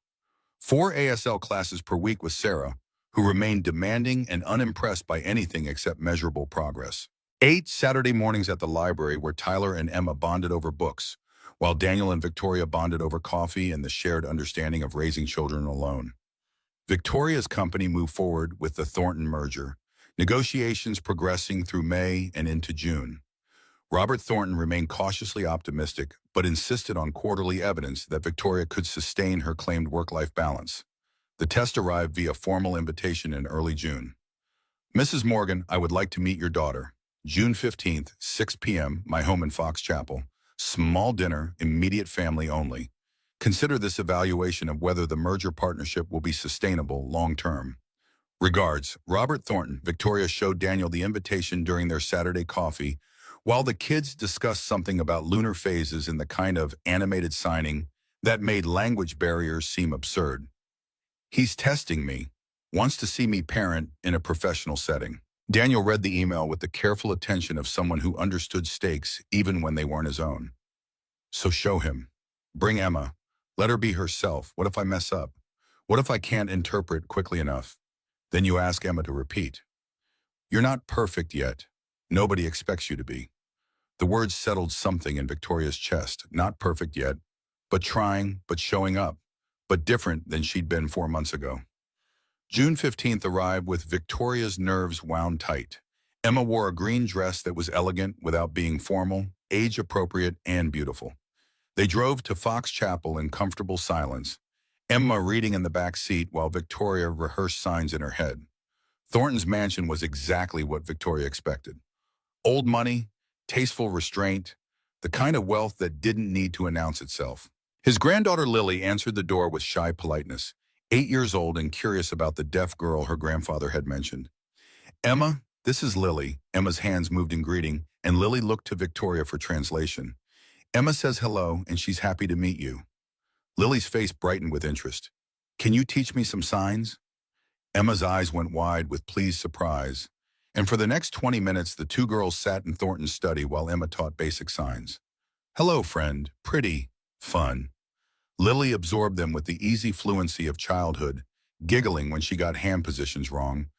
4 ASL classes per week with Sarah, who remained demanding and unimpressed by anything except measurable progress. 8 Saturday mornings at the library where Tyler and Emma bonded over books, while Daniel and Victoria bonded over coffee and the shared understanding of raising children alone. Victoria's company moved forward with the Thornton merger, negotiations progressing through May and into June. Robert Thornton remained cautiously optimistic, but insisted on quarterly evidence that Victoria could sustain her claimed work-life balance. The test arrived via formal invitation in early June. "Mrs. Morgan, I would like to meet your daughter. June 15th, 6 p.m., my home in Fox Chapel. Small dinner, immediate family only. Consider this evaluation of whether the merger partnership will be sustainable long-term. Regards, Robert Thornton." Victoria showed Daniel the invitation during their Saturday coffee, while the kids discussed something about lunar phases in the kind of animated signing that made language barriers seem absurd. "He's testing me. Wants to see me parent in a professional setting." Daniel read the email with the careful attention of someone who understood stakes even when they weren't his own. "So show him. Bring Emma. Let her be herself. What if I mess up? What if I can't interpret quickly enough? Then you ask Emma to repeat. You're not perfect yet. Nobody expects you to be." The words settled something in Victoria's chest. Not perfect yet, but trying, but showing up, but different than she'd been 4 months ago. June 15th arrived with Victoria's nerves wound tight. Emma wore a green dress that was elegant without being formal, age-appropriate, and beautiful. They drove to Fox Chapel in comfortable silence, Emma reading in the back seat while Victoria rehearsed signs in her head. Thornton's mansion was exactly what Victoria expected. Old money, tasteful restraint, the kind of wealth that didn't need to announce itself. His granddaughter Lily answered the door with shy politeness, 8 years old and curious about the deaf girl her grandfather had mentioned. "Emma, this is Lily." Emma's hands moved in greeting, and Lily looked to Victoria for translation. "Emma says hello, and she's happy to meet you." Lily's face brightened with interest. "Can you teach me some signs?" Emma's eyes went wide with pleased surprise, and for the next 20 minutes the two girls sat in Thornton's study while Emma taught basic signs. "Hello, friend. Pretty. Fun." Lily absorbed them with the easy fluency of childhood, giggling when she got hand positions wrong,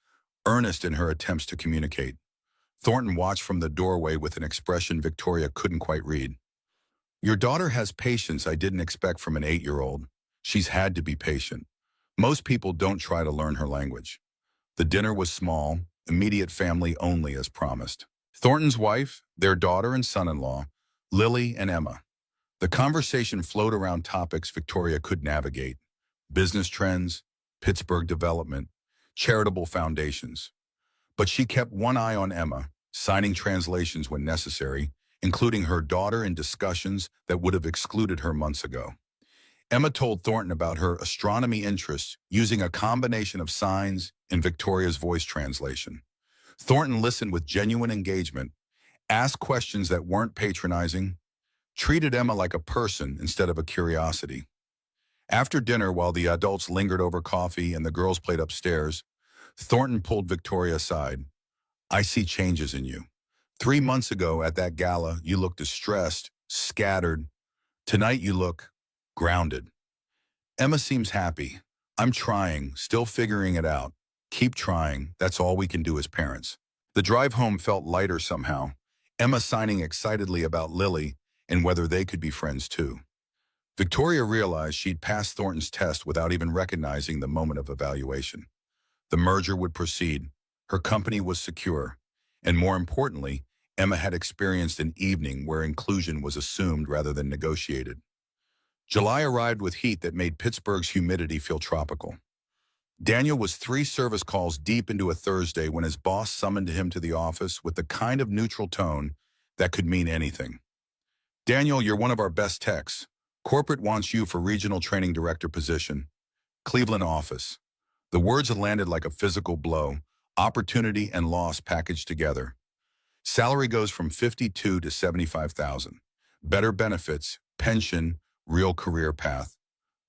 earnest in her attempts to communicate. Thornton watched from the doorway with an expression Victoria couldn't quite read. "Your daughter has patience I didn't expect from an 8-year-old. She's had to be patient. Most people don't try to learn her language." The dinner was small, immediate family only as promised. Thornton's wife, their daughter and son-in-law, Lily and Emma. The conversation flowed around topics Victoria could navigate: business trends, Pittsburgh development, charitable foundations. But she kept one eye on Emma, signing translations when necessary, including her daughter in discussions that would have excluded her months ago. Emma told Thornton about her astronomy interests using a combination of signs and Victoria's voice translation. Thornton listened with genuine engagement, asked questions that weren't patronizing, treated Emma like a person instead of a curiosity. After dinner, while the adults lingered over coffee and the girls played upstairs, Thornton pulled Victoria aside. "I see changes in you. 3 months ago at that gala, you looked distressed, scattered. Tonight you look grounded. Emma seems happy. I'm trying, still figuring it out. Keep trying. That's all we can do as parents." The drive home felt lighter somehow, Emma signing excitedly about Lily and whether they could be friends too. Victoria realized she'd passed Thornton's test without even recognizing the moment of evaluation. The merger would proceed. Her company was secure. And more importantly, Emma had experienced an evening where inclusion was assumed rather than negotiated. July arrived with heat that made Pittsburgh's humidity feel tropical. Daniel was 3 service calls deep into a Thursday when his boss summoned him to the office with the kind of neutral tone that could mean anything. Daniel, you're one of our best techs. Corporate wants you for regional training director position. Cleveland office. The words had landed like a physical blow, opportunity and loss packaged together. Salary goes from 52 to 75,000. Better benefits, pension, real career path.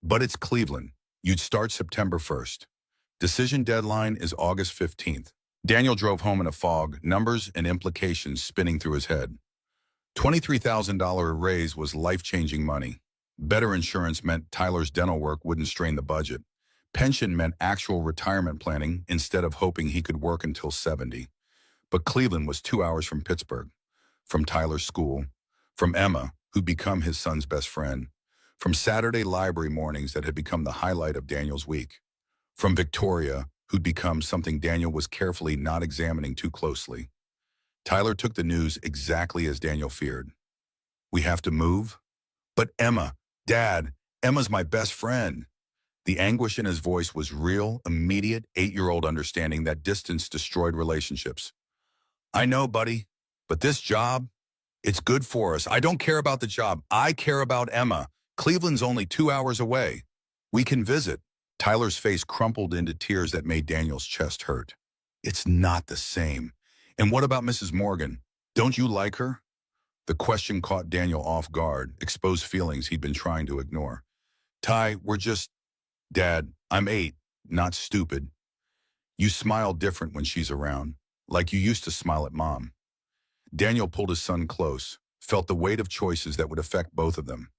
But it's Cleveland. You'd start September 1st. Decision deadline is August 15th. Daniel drove home in a fog, numbers and implications spinning through his head. $23,000 raise was life-changing money. Better insurance meant Tyler's dental work wouldn't strain the budget. Pension meant actual retirement planning instead of hoping he could work until 70. But Cleveland was 2 hours from Pittsburgh, from Tyler's school, from Emma, who'd become his son's best friend, from Saturday library mornings that had become the highlight of Daniel's week, from Victoria, who'd become something Daniel was carefully not examining too closely. Tyler took the news exactly as Daniel feared. We have to move? But Emma, Dad, Emma's my best friend. The anguish in his voice was real, immediate, 8-year-old understanding that distance destroyed relationships. I know, buddy, but this job, it's good for us. I don't care about the job. I care about Emma. Cleveland's only 2 hours away. We can visit. Tyler's face crumpled into tears that made Daniel's chest hurt. It's not the same. And what about Mrs. Morgan? Don't you like her? The question caught Daniel off guard, exposed feelings he'd been trying to ignore. Ty, Dad, I'm 8, not stupid. You smile different when she's around, like you used to smile at Mom. Daniel pulled his son close, felt the weight of choices that would affect both of them.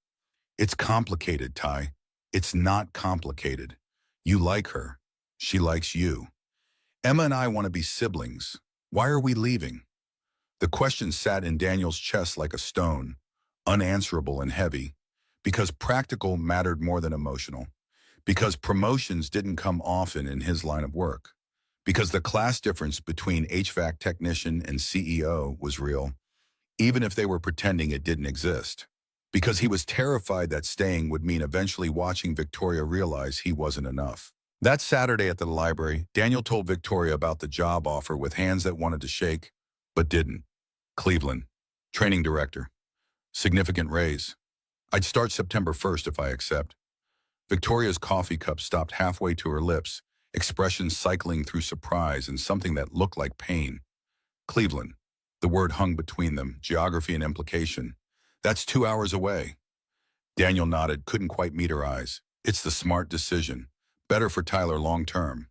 It's complicated, Ty. It's not complicated. You like her. She likes you. Emma and I want to be siblings. Why are we leaving? The question sat in Daniel's chest like a stone, unanswerable and heavy, because practical mattered more than emotional, because promotions didn't come often in his line of work, because the class difference between HVAC technician and CEO was real, even if they were pretending it didn't exist, because he was terrified that staying would mean eventually watching Victoria realize he wasn't enough. That Saturday at the library, Daniel told Victoria about the job offer with hands that wanted to shake, but didn't. Cleveland, training director, significant raise. I'd start September 1st if I accept. Victoria's coffee cup stopped halfway to her lips, expressions cycling through surprise and something that looked like pain. Cleveland, the word hung between them, geography and implication. That's 2 hours away. Daniel nodded, couldn't quite meet her eyes. It's the smart decision. Better for Tyler long term.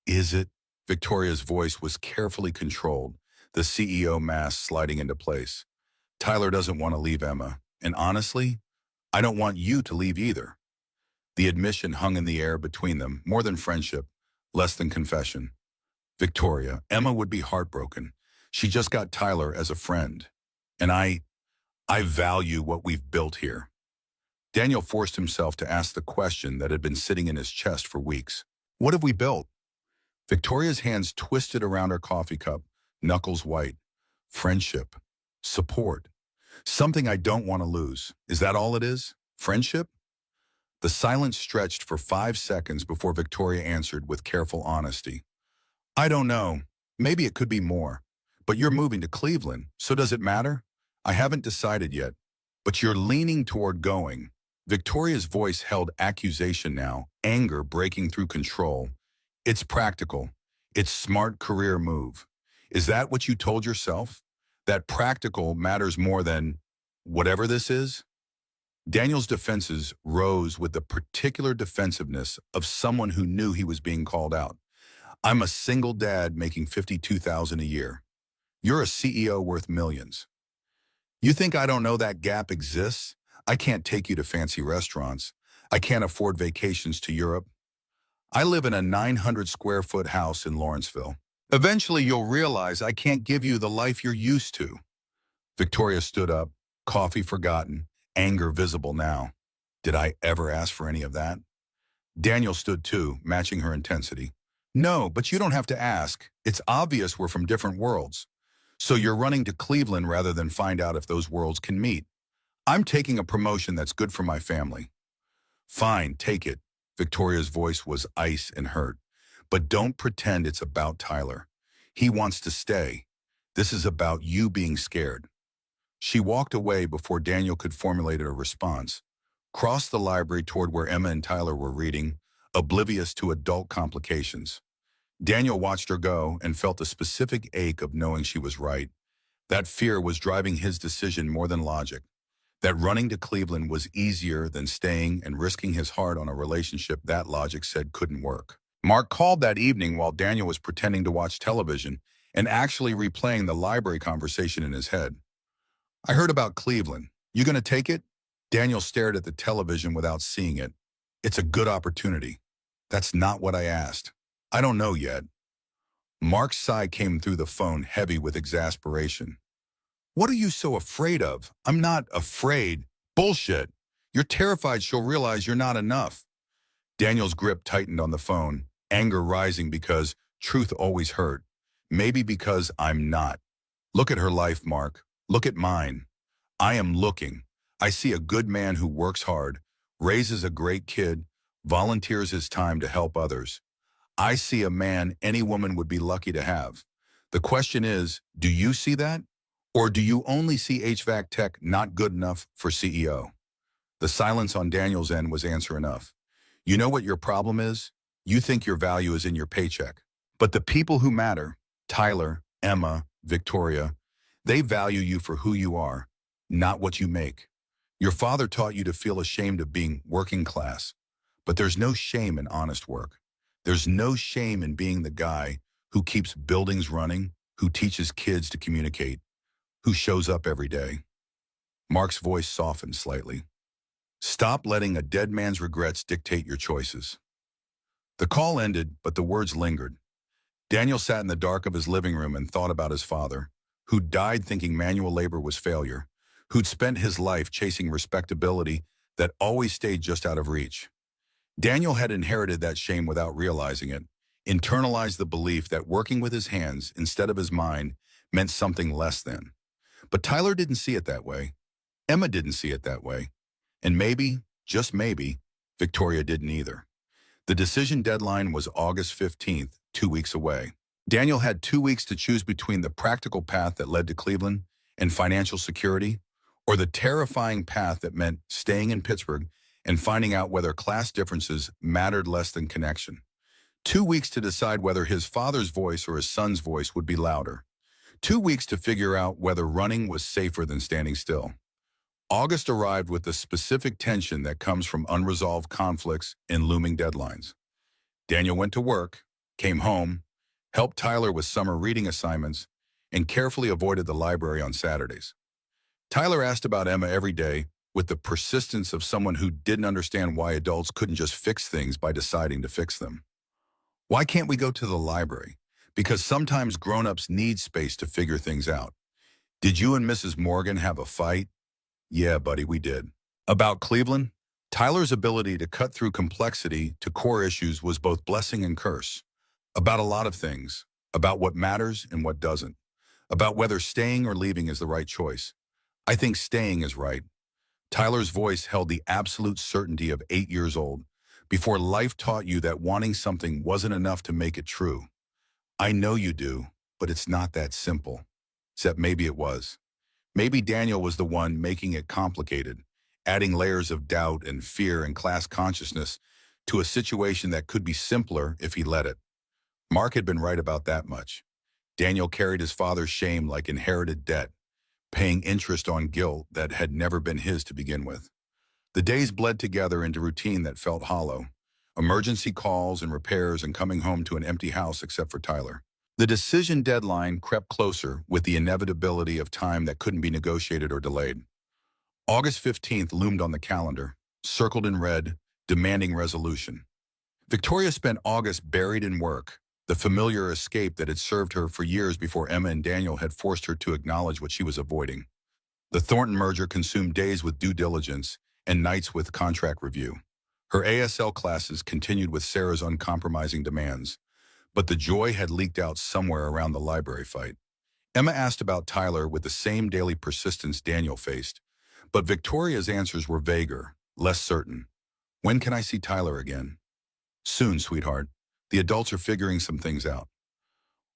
Is it? Victoria's voice was carefully controlled, the CEO mask sliding into place. Tyler doesn't want to leave Emma, and honestly, I don't want you to leave either. The admission hung in the air between them, more than friendship, less than confession. Victoria, Emma would be heartbroken. She just got Tyler as a friend. And I value what we've built here. Daniel forced himself to ask the question that had been sitting in his chest for weeks. What have we built? Victoria's hands twisted around her coffee cup, knuckles white. Friendship. Support. Something I don't want to lose. Is that all it is? Friendship? The silence stretched for 5 seconds before Victoria answered with careful honesty. I don't know. Maybe it could be more. But you're moving to Cleveland, so does it matter? I haven't decided yet. But you're leaning toward going. Victoria's voice held accusation now, anger breaking through control. It's practical. It's smart career move. Is that what you told yourself? That practical matters more than whatever this is? Daniel's defenses rose with the particular defensiveness of someone who knew he was being called out. I'm a single dad making $52,000 a year. You're a CEO worth millions. You think I don't know that gap exists? I can't take you to fancy restaurants. I can't afford vacations to Europe. I live in a 900 square foot house in Lawrenceville. Eventually you'll realize I can't give you the life you're used to. Victoria stood up, coffee forgotten, anger visible now. Did I ever ask for any of that? Daniel stood too, matching her intensity. No, but you don't have to ask. It's obvious we're from different worlds. So you're running to Cleveland rather than find out if those worlds can meet. I'm taking a promotion that's good for my family. Fine, take it. Victoria's voice was ice and hurt. But don't pretend it's about Tyler. He wants to stay. This is about you being scared. She walked away before Daniel could formulate a response, crossed the library toward where Emma and Tyler were reading, oblivious to adult complications. Daniel watched her go and felt a specific ache of knowing she was right. That fear was driving his decision more than logic. That running to Cleveland was easier than staying and risking his heart on a relationship that logic said couldn't work. Mark called that evening while Daniel was pretending to watch television and actually replaying the library conversation in his head. I heard about Cleveland. You gonna take it? Daniel stared at the television without seeing it. It's a good opportunity. That's not what I asked. I don't know yet. Mark's sigh came through the phone, heavy with exasperation. What are you so afraid of? I'm not afraid. Bullshit. You're terrified she'll realize you're not enough. Daniel's grip tightened on the phone, anger rising because truth always hurt. Maybe because I'm not. Look at her life, Mark. Look at mine. I am looking. I see a good man who works hard, raises a great kid, volunteers his time to help others. I see a man any woman would be lucky to have. The question is, do you see that? Or do you only see HVAC tech not good enough for CEO? The silence on Daniel's end was answer enough. You know what your problem is? You think your value is in your paycheck. But the people who matter, Tyler, Emma, Victoria, they value you for who you are, not what you make. Your father taught you to feel ashamed of being working class, but there's no shame in honest work. There's no shame in being the guy who keeps buildings running, who teaches kids to communicate, who shows up every day. Mark's voice softened slightly. Stop letting a dead man's regrets dictate your choices. The call ended, but the words lingered. Daniel sat in the dark of his living room and thought about his father, who'd died thinking manual labor was failure, who'd spent his life chasing respectability that always stayed just out of reach. Daniel had inherited that shame without realizing it, internalized the belief that working with his hands instead of his mind meant something less than. But Tyler didn't see it that way. Emma didn't see it that way. And maybe, just maybe, Victoria didn't either. The decision deadline was August 15th, 2 weeks away. Daniel had 2 weeks to choose between the practical path that led to Cleveland and financial security, or the terrifying path that meant staying in Pittsburgh and finding out whether class differences mattered less than connection. 2 weeks to decide whether his father's voice or his son's voice would be louder. 2 weeks to figure out whether running was safer than standing still. August arrived with the specific tension that comes from unresolved conflicts and looming deadlines. Daniel went to work, came home, helped Tyler with summer reading assignments, and carefully avoided the library on Saturdays. Tyler asked about Emma every day with the persistence of someone who didn't understand why adults couldn't just fix things by deciding to fix them. Why can't we go to the library? Because sometimes grown-ups need space to figure things out. Did you and Mrs. Morgan have a fight? Yeah, buddy, we did. About Cleveland, Tyler's ability to cut through complexity to core issues was both blessing and curse. About a lot of things. About what matters and what doesn't. About whether staying or leaving is the right choice. I think staying is right. Tyler's voice held the absolute certainty of 8 years old, before life taught you that wanting something wasn't enough to make it true. I know you do, but it's not that simple. Except maybe it was. Maybe Daniel was the one making it complicated, adding layers of doubt and fear and class consciousness to a situation that could be simpler if he let it. Mark had been right about that much. Daniel carried his father's shame like inherited debt, paying interest on guilt that had never been his to begin with. The days bled together into routine that felt hollow. Emergency calls and repairs and coming home to an empty house except for Tyler. The decision deadline crept closer with the inevitability of time that couldn't be negotiated or delayed. August 15th loomed on the calendar, circled in red, demanding resolution. Victoria spent August buried in work, the familiar escape that had served her for years before Emma and Daniel had forced her to acknowledge what she was avoiding. The Thornton merger consumed days with due diligence, and nights with contract review. Her ASL classes continued with Sarah's uncompromising demands, but the joy had leaked out somewhere around the library fight. Emma asked about Tyler with the same daily persistence Daniel faced, but Victoria's answers were vaguer, less certain. When can I see Tyler again? Soon, sweetheart. The adults are figuring some things out.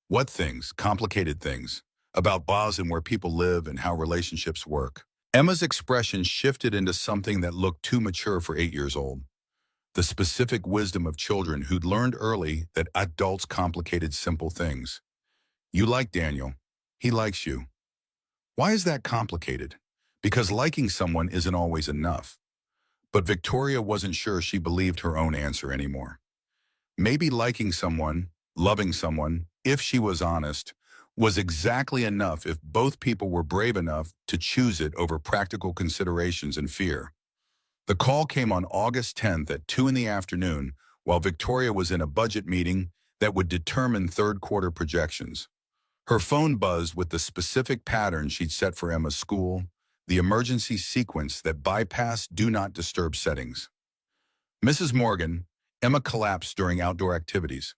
What things? Complicated things. About bars and where people live and how relationships work. Emma's expression shifted into something that looked too mature for 8 years old. The specific wisdom of children who'd learned early that adults complicated simple things. You like Daniel. He likes you. Why is that complicated? Because liking someone isn't always enough. But Victoria wasn't sure she believed her own answer anymore. Maybe liking someone, loving someone, if she was honest, was exactly enough if both people were brave enough to choose it over practical considerations and fear. The call came on August 10th at 2 in the afternoon while Victoria was in a budget meeting that would determine third-quarter projections. Her phone buzzed with the specific pattern she'd set for Emma's school, the emergency sequence that bypassed do not disturb settings. Mrs. Morgan, Emma collapsed during outdoor activities.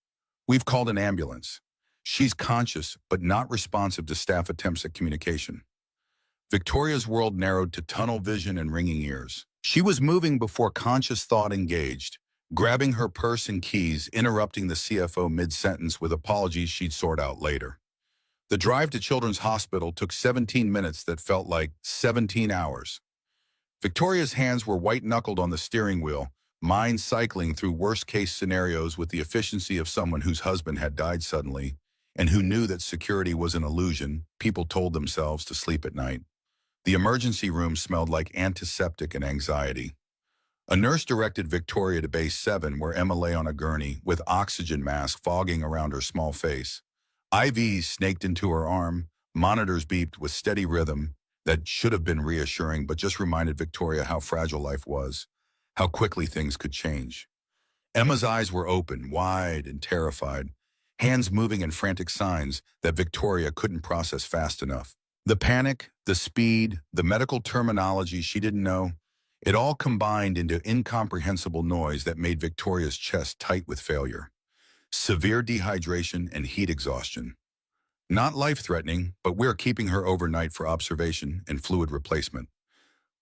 We've called an ambulance. She's conscious but not responsive to staff attempts at communication. Victoria's world narrowed to tunnel vision and ringing ears. She was moving before conscious thought engaged, grabbing her purse and keys, interrupting the CFO mid-sentence with apologies she'd sort out later. The drive to Children's Hospital took 17 minutes that felt like 17 hours. Victoria's hands were white-knuckled on the steering wheel, mind cycling through worst-case scenarios with the efficiency of someone whose husband had died suddenly and who knew that security was an illusion people told themselves to sleep at night. The emergency room smelled like antiseptic and anxiety. A nurse directed Victoria to Base 7 where Emma lay on a gurney with oxygen mask fogging around her small face. IVs snaked into her arm, monitors beeped with steady rhythm that should have been reassuring but just reminded Victoria how fragile life was, how quickly things could change. Emma's eyes were open, wide and terrified, hands moving in frantic signs that Victoria couldn't process fast enough. The panic, the speed, the medical terminology she didn't know, it all combined into incomprehensible noise that made Victoria's chest tight with failure. Severe dehydration and heat exhaustion. Not life-threatening, but we're keeping her overnight for observation and fluid replacement.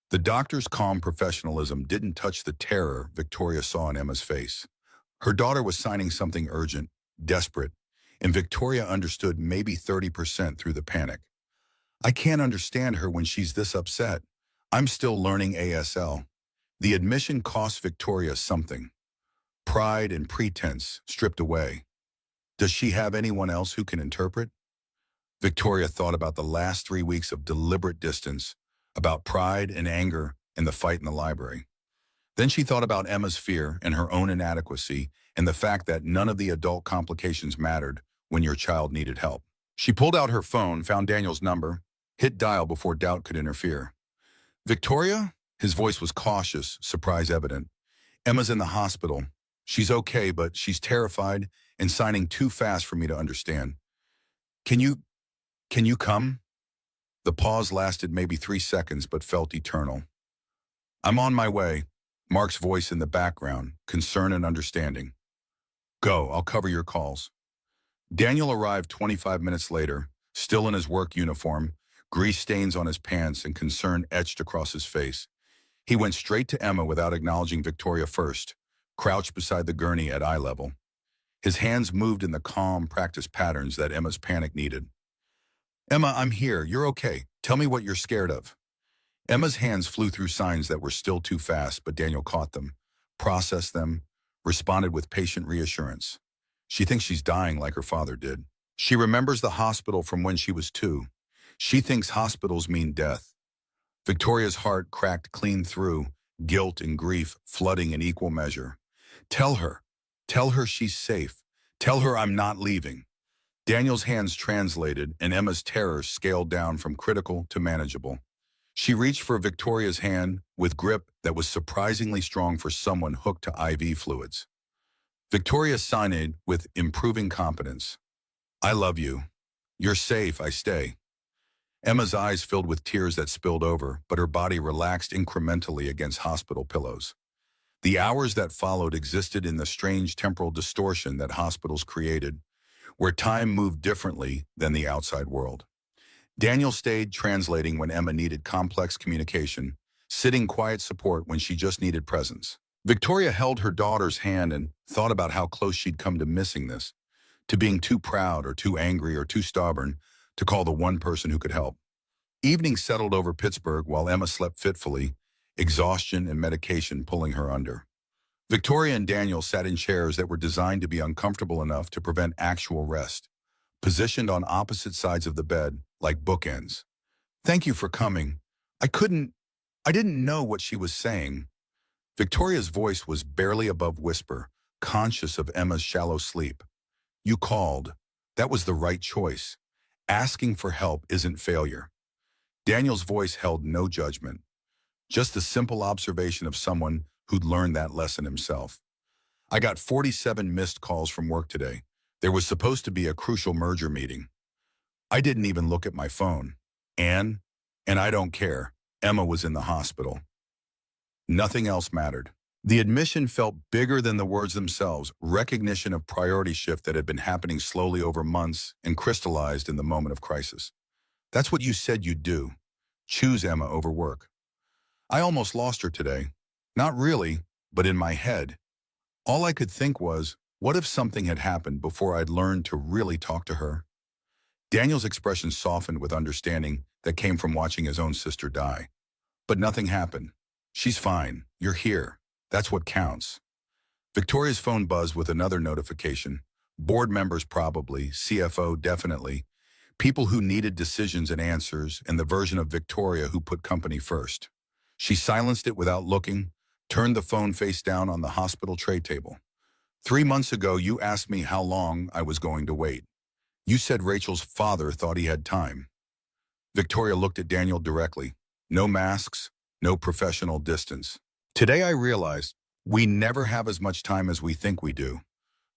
The doctor's calm professionalism didn't touch the terror Victoria saw in Emma's face. Her daughter was signing something urgent, desperate, and Victoria understood maybe 30% through the panic. I can't understand her when she's this upset. I'm still learning ASL. The admission cost Victoria something. Pride and pretense stripped away. Does she have anyone else who can interpret? Victoria thought about the last 3 weeks of deliberate distance, about pride and anger and the fight in the library. Then she thought about Emma's fear and her own inadequacy and the fact that none of the adult complications mattered when your child needed help. She pulled out her phone, found Daniel's number, hit dial before doubt could interfere. Victoria? His voice was cautious, surprise evident. Emma's in the hospital. She's okay, but she's terrified and signing too fast for me to understand. Can you come? The pause lasted maybe 3 seconds, but felt eternal. I'm on my way. Mark's voice in the background, concern and understanding. Go, I'll cover your calls. Daniel arrived 25 minutes later, still in his work uniform, grease stains on his pants and concern etched across his face. He went straight to Emma without acknowledging Victoria first, crouched beside the gurney at eye level. His hands moved in the calm, practiced patterns that Emma's panic needed. Emma, I'm here. You're okay. Tell me what you're scared of. Emma's hands flew through signs that were still too fast, but Daniel caught them, processed them, responded with patient reassurance. She thinks she's dying like her father did. She remembers the hospital from when she was 2. She thinks hospitals mean death. Victoria's heart cracked clean through, guilt and grief flooding in equal measure. Tell her she's safe. Tell her I'm not leaving. Daniel's hands translated, and Emma's terror scaled down from critical to manageable. She reached for Victoria's hand with grip that was surprisingly strong for someone hooked to IV fluids. Victoria signed with improving competence. I love you. You're safe, I stay. Emma's eyes filled with tears that spilled over, but her body relaxed incrementally against hospital pillows. The hours that followed existed in the strange temporal distortion that hospitals created, where time moved differently than the outside world. Daniel stayed translating when Emma needed complex communication, sitting quiet support when she just needed presence. Victoria held her daughter's hand and thought about how close she'd come to missing this, to being too proud or too angry or too stubborn to call the one person who could help. Evening settled over Pittsburgh while Emma slept fitfully, exhaustion and medication pulling her under. Victoria and Daniel sat in chairs that were designed to be uncomfortable enough to prevent actual rest, positioned on opposite sides of the bed, like bookends. "Thank you for coming. I didn't know what she was saying." Victoria's voice was barely above whisper, conscious of Emma's shallow sleep. "You called. That was the right choice. Asking for help isn't failure." Daniel's voice held no judgment, just the simple observation of someone who'd learned that lesson himself. "I got 47 missed calls from work today. There was supposed to be a crucial merger meeting. I didn't even look at my phone. And I don't care. Emma was in the hospital. Nothing else mattered." The admission felt bigger than the words themselves, recognition of priority shift that had been happening slowly over months and crystallized in the moment of crisis. "That's what you said you'd do. Choose Emma over work." "I almost lost her today. Not really, but in my head. All I could think was, what if something had happened before I'd learned to really talk to her?" Daniel's expression softened with understanding that came from watching his own sister die. "But nothing happened. She's fine. You're here. That's what counts." Victoria's phone buzzed with another notification. Board members probably, CFO definitely, people who needed decisions and answers, and the version of Victoria who put company first. She silenced it without looking, turned the phone face down on the hospital tray table. "3 months ago, you asked me how long I was going to wait. You said Rachel's father thought he had time." Victoria looked at Daniel directly. No masks, no professional distance. "Today I realized we never have as much time as we think we do."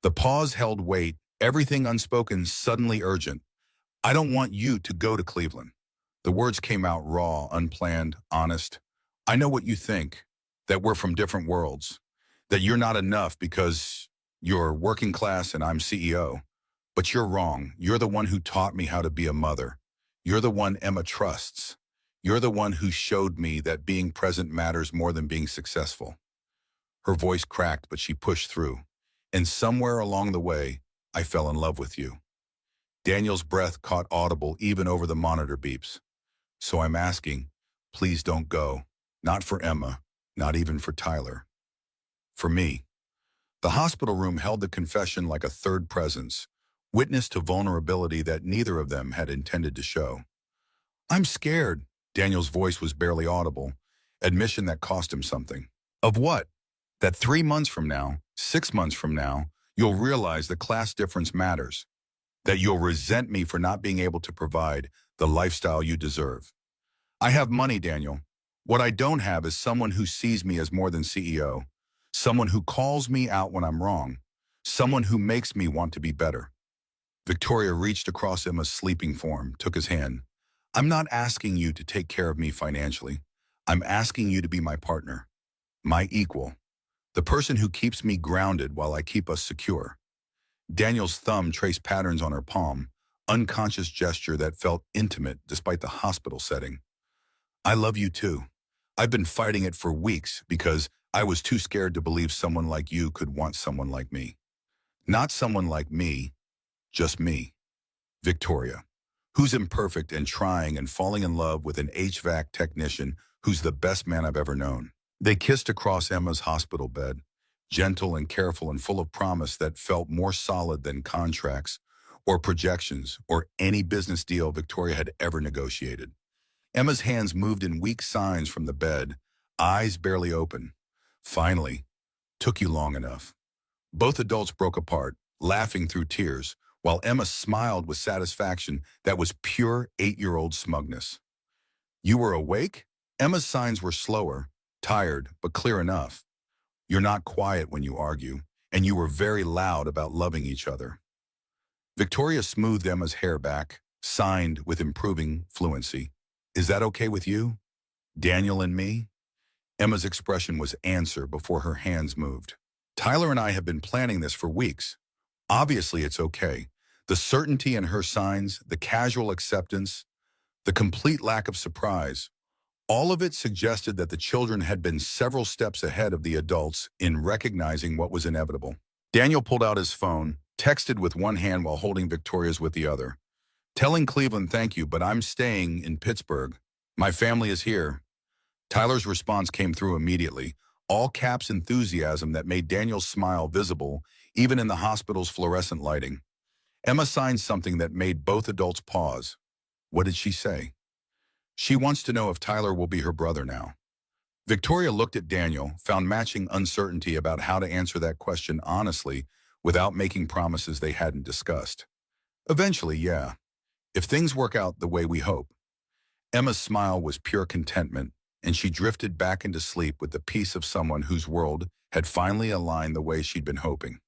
The pause held weight, everything unspoken, suddenly urgent. "I don't want you to go to Cleveland." The words came out raw, unplanned, honest. "I know what you think, that we're from different worlds, that you're not enough because you're working class and I'm CEO. But you're wrong. You're the one who taught me how to be a mother. You're the one Emma trusts. You're the one who showed me that being present matters more than being successful." Her voice cracked, but she pushed through. "And somewhere along the way, I fell in love with you." Daniel's breath caught audible even over the monitor beeps. "So I'm asking, please don't go. Not for Emma, not even for Tyler. For me." The hospital room held the confession like a third presence, witness to vulnerability that neither of them had intended to show. "I'm scared." Daniel's voice was barely audible, admission that cost him something. "Of what?" "That 3 months from now, 6 months from now, you'll realize the class difference matters. That you'll resent me for not being able to provide the lifestyle you deserve." "I have money, Daniel. What I don't have is someone who sees me as more than CEO, someone who calls me out when I'm wrong, someone who makes me want to be better." Victoria reached across Emma's sleeping form, took his hand. "I'm not asking you to take care of me financially. I'm asking you to be my partner, my equal, the person who keeps me grounded while I keep us secure." Daniel's thumb traced patterns on her palm, unconscious gesture that felt intimate despite the hospital setting. "I love you too. I've been fighting it for weeks because I was too scared to believe someone like you could want someone like me. Not someone like me, just me. Victoria, who's imperfect and trying and falling in love with an HVAC technician who's the best man I've ever known." They kissed across Emma's hospital bed, gentle and careful and full of promise that felt more solid than contracts or projections or any business deal Victoria had ever negotiated. Emma's hands moved in weak signs from the bed, eyes barely open. "Finally, took you long enough." Both adults broke apart, laughing through tears, while Emma smiled with satisfaction that was pure 8-year-old smugness. "You were awake?" Emma's signs were slower, tired, but clear enough. "You're not quiet when you argue, and you were very loud about loving each other." Victoria smoothed Emma's hair back, Signed with improving fluency. Is that okay with you? Daniel and me? Emma's expression was answer before her hands moved. Tyler and I have been planning this for weeks. Obviously, it's okay. The certainty in her signs, the casual acceptance, the complete lack of surprise, all of it suggested that the children had been several steps ahead of the adults in recognizing what was inevitable. Daniel pulled out his phone, texted with one hand while holding Victoria's with the other. Telling Cleveland thank you, but I'm staying in Pittsburgh. My family is here. Tyler's response came through immediately, all caps enthusiasm that made Daniel's smile visible even in the hospital's fluorescent lighting. Emma signed something that made both adults pause. What did she say? She wants to know if Tyler will be her brother now. Victoria looked at Daniel, found matching uncertainty about how to answer that question honestly without making promises they hadn't discussed. Eventually, yeah. If things work out the way we hope. Emma's smile was pure contentment, and she drifted back into sleep with the peace of someone whose world had finally aligned the way she'd been hoping.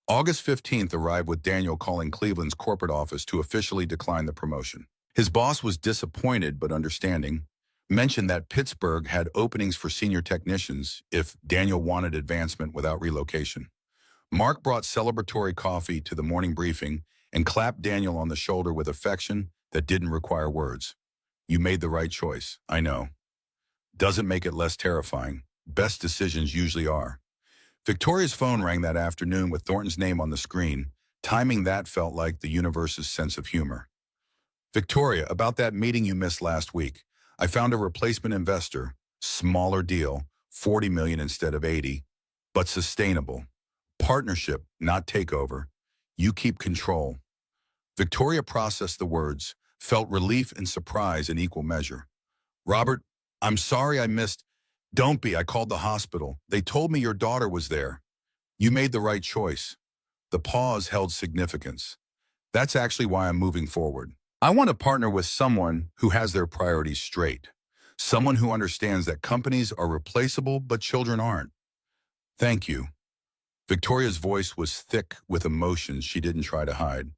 August 15th arrived with Daniel calling Cleveland's corporate office to officially decline the promotion. His boss was disappointed but understanding, mentioned that Pittsburgh had openings for senior technicians if Daniel wanted advancement without relocation. Mark brought celebratory coffee to the morning briefing and clapped Daniel on the shoulder with affection that didn't require words. You made the right choice, I know. Doesn't make it less terrifying. Best decisions usually are. Victoria's phone rang that afternoon with Thornton's name on the screen. Timing that felt like the universe's sense of humor. Victoria, about that meeting you missed last week, I found a replacement investor. Smaller deal, 40 million instead of 80, but sustainable. Partnership, not takeover. You keep control. Victoria processed the words, felt relief and surprise in equal measure. Robert, I'm sorry I missed. Don't be, I called the hospital. They told me your daughter was there. You made the right choice. The pause held significance. That's actually why I'm moving forward. I want to partner with someone who has their priorities straight. Someone who understands that companies are replaceable but children aren't. Thank you. Victoria's voice was thick with emotions she didn't try to hide.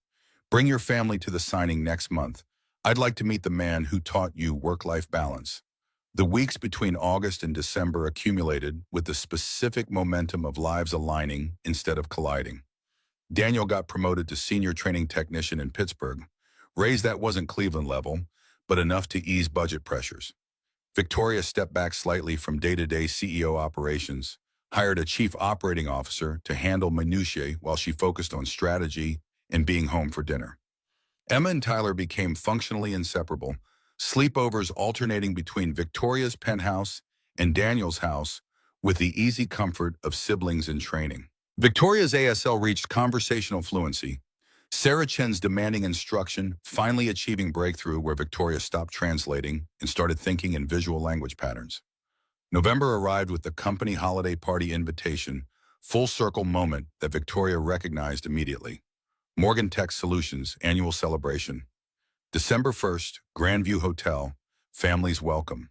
Bring your family to the signing next month. I'd like to meet the man who taught you work-life balance. The weeks between August and December accumulated with the specific momentum of lives aligning instead of colliding. Daniel got promoted to senior training technician in Pittsburgh. Raise that wasn't Cleveland level, but enough to ease budget pressures. Victoria stepped back slightly from day-to-day CEO operations, hired a chief operating officer to handle minutiae while she focused on strategy and being home for dinner. Emma and Tyler became functionally inseparable, sleepovers alternating between Victoria's penthouse and Daniel's house with the easy comfort of siblings in training. Victoria's ASL reached conversational fluency, Sarah Chen's demanding instruction finally achieving breakthrough where Victoria stopped translating and started thinking in visual language patterns. November arrived with the company holiday party invitation, full circle moment that Victoria recognized immediately. Morgan Tech Solutions annual celebration. December 1st, Grandview Hotel, families welcome.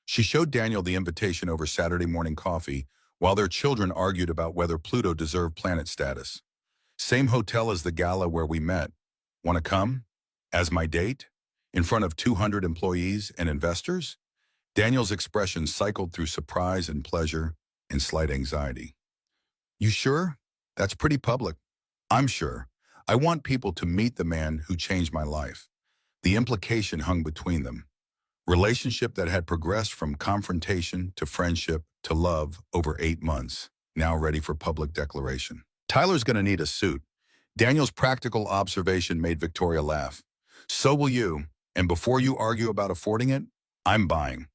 She showed Daniel the invitation over Saturday morning coffee while their children argued about whether Pluto deserved planet status. Same hotel as the gala where we met. Want to come? As my date? In front of 200 employees and investors? Daniel's expression cycled through surprise and pleasure and slight anxiety. You sure? That's pretty public. I'm sure. I want people to meet the man who changed my life. The implication hung between them. Relationship that had progressed from confrontation to friendship to love over 8 months, now ready for public declaration. Tyler's going to need a suit. Daniel's practical observation made Victoria laugh. So will you, and before you argue about affording it, I'm buying.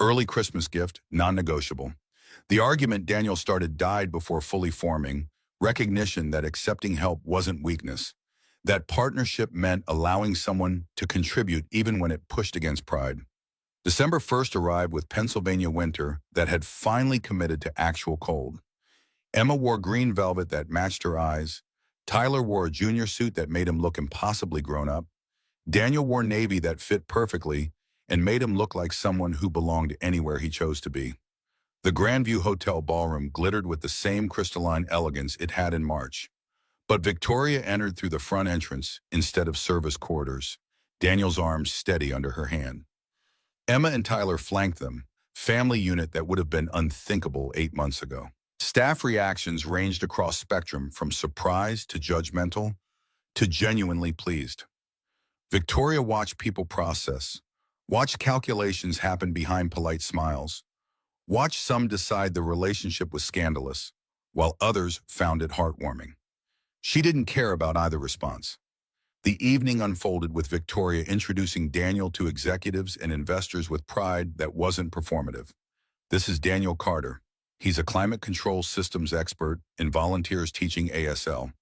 Early Christmas gift, non-negotiable. The argument Daniel started died before fully forming, recognition that accepting help wasn't weakness. That partnership meant allowing someone to contribute even when it pushed against pride. December 1st arrived with Pennsylvania winter that had finally committed to actual cold. Emma wore green velvet that matched her eyes. Tyler wore a junior suit that made him look impossibly grown up. Daniel wore navy that fit perfectly and made him look like someone who belonged anywhere he chose to be. The Grandview Hotel ballroom glittered with the same crystalline elegance it had in March. But Victoria entered through the front entrance instead of service corridors. Daniel's arms steady under her hand. Emma and Tyler flanked them, family unit that would have been unthinkable 8 months ago. Staff reactions ranged across spectrum from surprised to judgmental to genuinely pleased. Victoria watched people process, watched calculations happen behind polite smiles, watched some decide the relationship was scandalous, while others found it heartwarming. She didn't care about either response. The evening unfolded with Victoria introducing Daniel to executives and investors with pride that wasn't performative. This is Daniel Carter. He's a climate control systems expert and volunteers teaching ASL.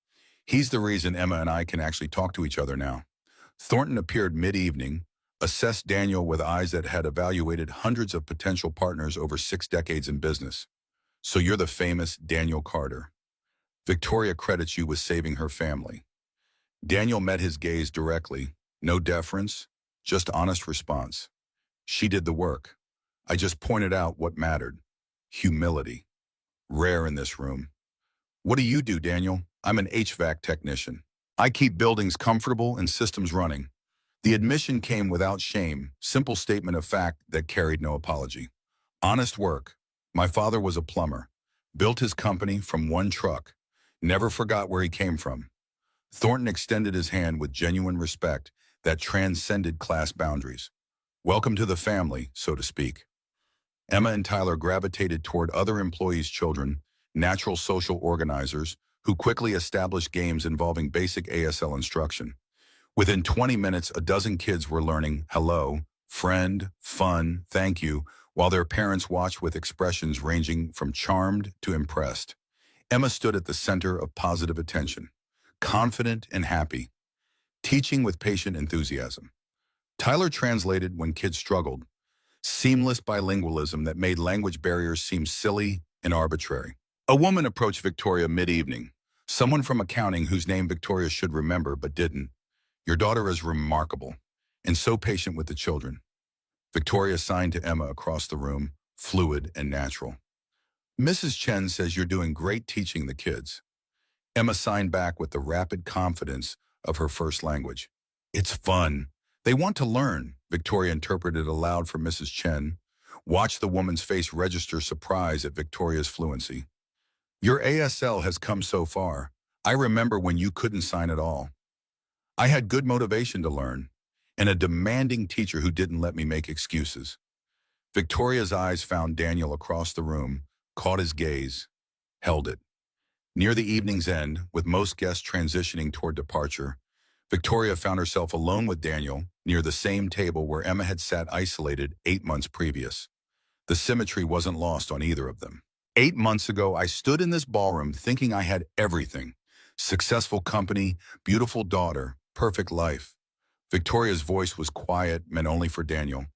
He's the reason Emma and I can actually talk to each other now. Thornton appeared mid-evening, assessed Daniel with eyes that had evaluated hundreds of potential partners over 6 decades in business. So you're the famous Daniel Carter. Victoria credits you with saving her family. Daniel met his gaze directly, no deference, just honest response. She did the work. I just pointed out what mattered. Humility. Rare in this room. What do you do, Daniel? I'm an HVAC technician. I keep buildings comfortable and systems running. The admission came without shame, simple statement of fact that carried no apology. Honest work. My father was a plumber. Built his company from one truck. Never forgot where he came from. Thornton extended his hand with genuine respect that transcended class boundaries. Welcome to the family, so to speak. Emma and Tyler gravitated toward other employees' children, natural social organizers, who quickly established games involving basic ASL instruction. Within 20 minutes, a dozen kids were learning hello, friend, fun, thank you, while their parents watched with expressions ranging from charmed to impressed. Emma stood at the center of positive attention, confident and happy, teaching with patient enthusiasm. Tyler translated when kids struggled, seamless bilingualism that made language barriers seem silly and arbitrary. A woman approached Victoria mid-evening, someone from accounting whose name Victoria should remember but didn't. Your daughter is remarkable, and so patient with the children. Victoria signed to Emma across the room, fluid and natural. Mrs. Chen says you're doing great teaching the kids. Emma signed back with the rapid confidence of her first language. It's fun. They want to learn, Victoria interpreted aloud for Mrs. Chen. Watch the woman's face register surprise at Victoria's fluency. Your ASL has come so far. I remember when you couldn't sign at all. I had good motivation to learn, and a demanding teacher who didn't let me make excuses. Victoria's eyes found Daniel across the room, caught his gaze, held it. Near the evening's end, with most guests transitioning toward departure, Victoria found herself alone with Daniel near the same table where Emma had sat isolated 8 months previous. The symmetry wasn't lost on either of them. 8 months ago, I stood in this ballroom thinking I had everything. Successful company, beautiful daughter, perfect life. Victoria's voice was quiet, meant only for Daniel.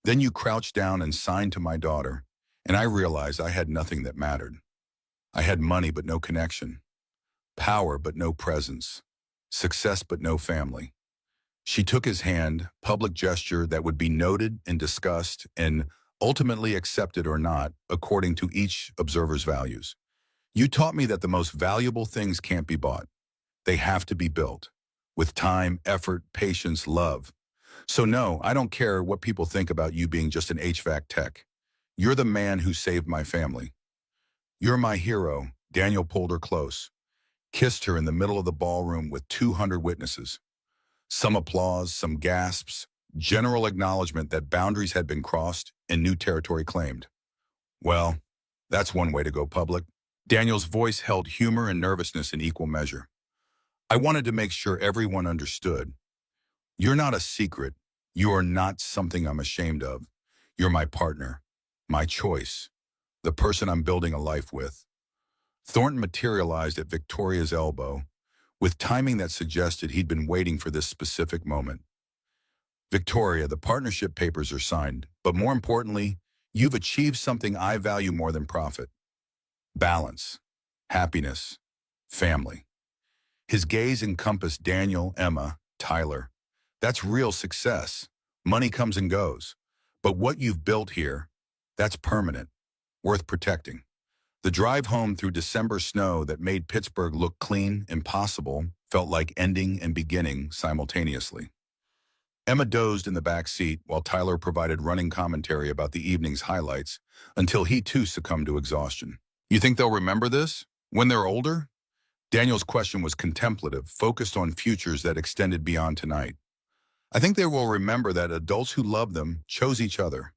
Then you crouched down and signed to my daughter, and I realized I had nothing that mattered. I had money but no connection, power but no presence, success but no family. She took his hand, public gesture that would be noted and discussed and ultimately accepted or not, according to each observer's values. You taught me that the most valuable things can't be bought. They have to be built, with time, effort, patience, love. So no, I don't care what people think about you being just an HVAC tech. You're the man who saved my family. You're my hero. Daniel pulled her close, kissed her in the middle of the ballroom with 200 witnesses. Some applause, some gasps, general acknowledgement that boundaries had been crossed and new territory claimed. Well, that's one way to go public. Daniel's voice held humor and nervousness in equal measure. I wanted to make sure everyone understood. You're not a secret. You are not something I'm ashamed of. You're my partner, my choice, the person I'm building a life with. Thornton materialized at Victoria's elbow, with timing that suggested he'd been waiting for this specific moment. Victoria, the partnership papers are signed, but more importantly, you've achieved something I value more than profit. Balance, happiness, family. His gaze encompassed Daniel, Emma, Tyler. That's real success. Money comes and goes. But what you've built here, that's permanent, worth protecting. The drive home through December snow that made Pittsburgh look clean, impossible, felt like ending and beginning simultaneously. Emma dozed in the back seat while Tyler provided running commentary about the evening's highlights until he too succumbed to exhaustion. You think they'll remember this when they're older? Daniel's question was contemplative, focused on futures that extended beyond tonight. I think they will remember that adults who loved them chose each other,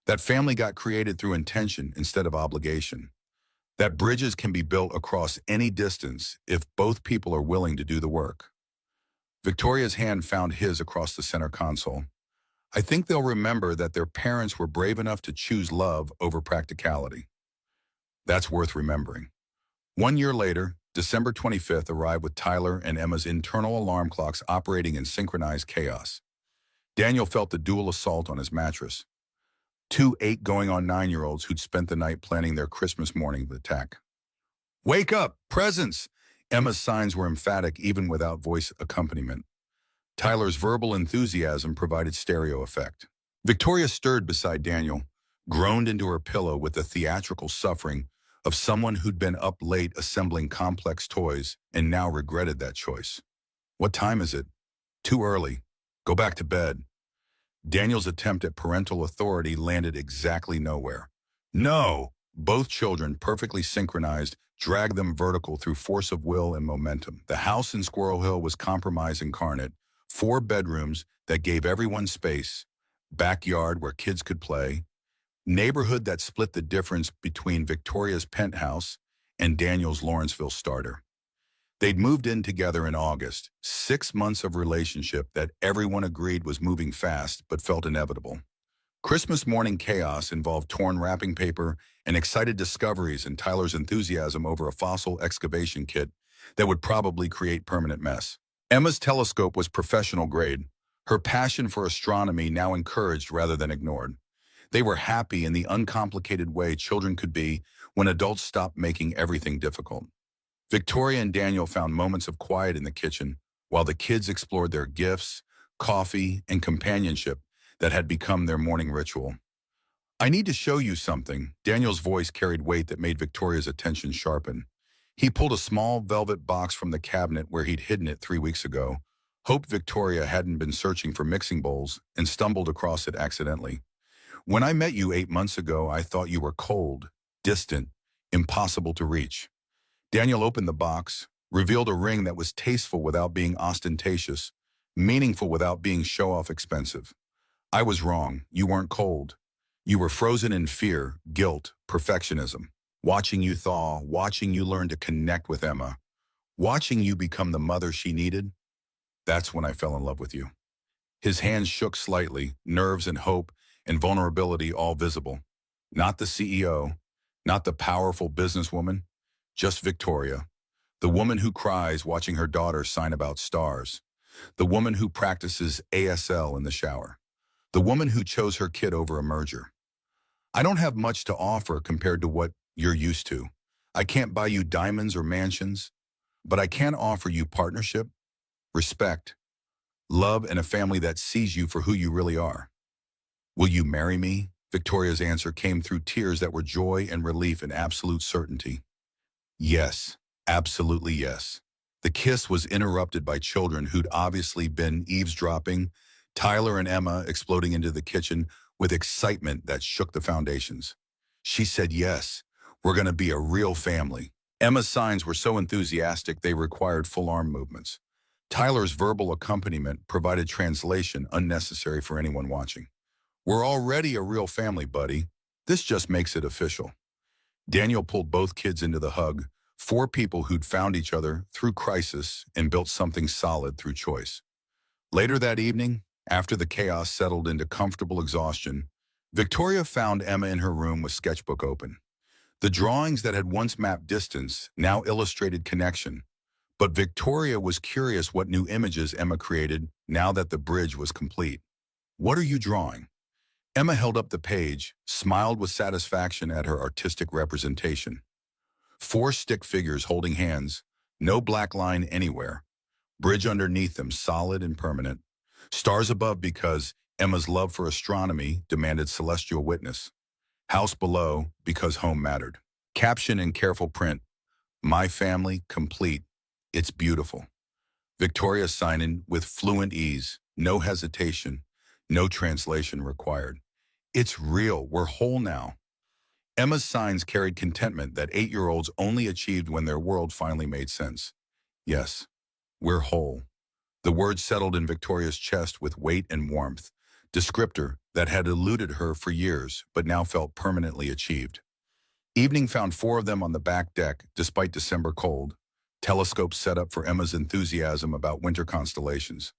that family got created through intention instead of obligation, that bridges can be built across any distance if both people are willing to do the work. Victoria's hand found his across the center console. I think they'll remember that their parents were brave enough to choose love over practicality. That's worth remembering. 1 year later, December 25th arrived with Tyler and Emma's internal alarm clocks operating in synchronized chaos. Daniel felt the dual assault on his mattress. Two 8-going-on-9-year-olds who'd spent the night planning their Christmas morning attack. Wake up! Presents! Emma's signs were emphatic even without voice accompaniment. Tyler's verbal enthusiasm provided stereo effect. Victoria stirred beside Daniel, groaned into her pillow with the theatrical suffering of someone who'd been up late assembling complex toys and now regretted that choice. What time is it? Too early. Go back to bed. Daniel's attempt at parental authority landed exactly nowhere. No! Both children, perfectly synchronized, dragged them vertical through force of will and momentum. The house in Squirrel Hill was compromise incarnate. 4 bedrooms that gave everyone space, backyard where kids could play, neighborhood that split the difference between Victoria's penthouse and Daniel's Lawrenceville starter. They'd moved in together in August, 6 months of relationship that everyone agreed was moving fast but felt inevitable. Christmas morning chaos involved torn wrapping paper and excited discoveries and Tyler's enthusiasm over a fossil excavation kit that would probably create permanent mess. Emma's telescope was professional grade, her passion for astronomy now encouraged rather than ignored. They were happy in the uncomplicated way children could be when adults stopped making everything difficult. Victoria and Daniel found moments of quiet in the kitchen while the kids explored their gifts, coffee, and companionship that had become their morning ritual. I need to show you something. Daniel's voice carried weight that made Victoria's attention sharpen. He pulled a small velvet box from the cabinet where he'd hidden it 3 weeks ago, hoped Victoria hadn't been searching for mixing bowls, and stumbled across it accidentally. When I met you 8 months ago, I thought you were cold, distant, impossible to reach. Daniel opened the box, revealed a ring that was tasteful without being ostentatious, meaningful without being show-off expensive. I was wrong. You weren't cold. You were frozen in fear, guilt, perfectionism. Watching you thaw, watching you learn to connect with Emma, watching you become the mother she needed, that's when I fell in love with you. His hands shook slightly, nerves and hope and vulnerability all visible. Not the CEO, not the powerful businesswoman, just Victoria, the woman who cries watching her daughter sign about stars, the woman who practices ASL in the shower, the woman who chose her kid over a merger. I don't have much to offer compared to what you're used to. I can't buy you diamonds or mansions, but I can offer you partnership, respect, love, and a family that sees you for who you really are. Will you marry me? Victoria's answer came through tears that were joy and relief and absolute certainty. Yes, absolutely yes. The kiss was interrupted by children who'd obviously been eavesdropping, Tyler and Emma exploding into the kitchen with excitement that shook the foundations. She said yes. We're going to be a real family. Emma's signs were so enthusiastic they required full arm movements. Tyler's verbal accompaniment provided translation unnecessary for anyone watching. We're already a real family, buddy. This just makes it official. Daniel pulled both kids into the hug, 4 people who'd found each other through crisis and built something solid through choice. Later that evening, after the chaos settled into comfortable exhaustion, Victoria found Emma in her room with sketchbook open. The drawings that had once mapped distance now illustrated connection, but Victoria was curious what new images Emma created now that the bridge was complete. What are you drawing? Emma held up the page, smiled with satisfaction at her artistic representation. 4 stick figures holding hands, no black line anywhere. Bridge underneath them solid and permanent. Stars above because Emma's love for astronomy demanded celestial witness. House below because home mattered. Caption in careful print, my family complete. It's beautiful. Victoria signed in with fluent ease, no hesitation, no translation required. It's real, we're whole now. Emma's signs carried contentment that 8-year-olds only achieved when their world finally made sense. Yes, we're whole. The word settled in Victoria's chest with weight and warmth, descriptor that had eluded her for years but now felt permanently achieved. Evening found 4 of them on the back deck despite December cold, telescopes set up for Emma's enthusiasm about winter constellations.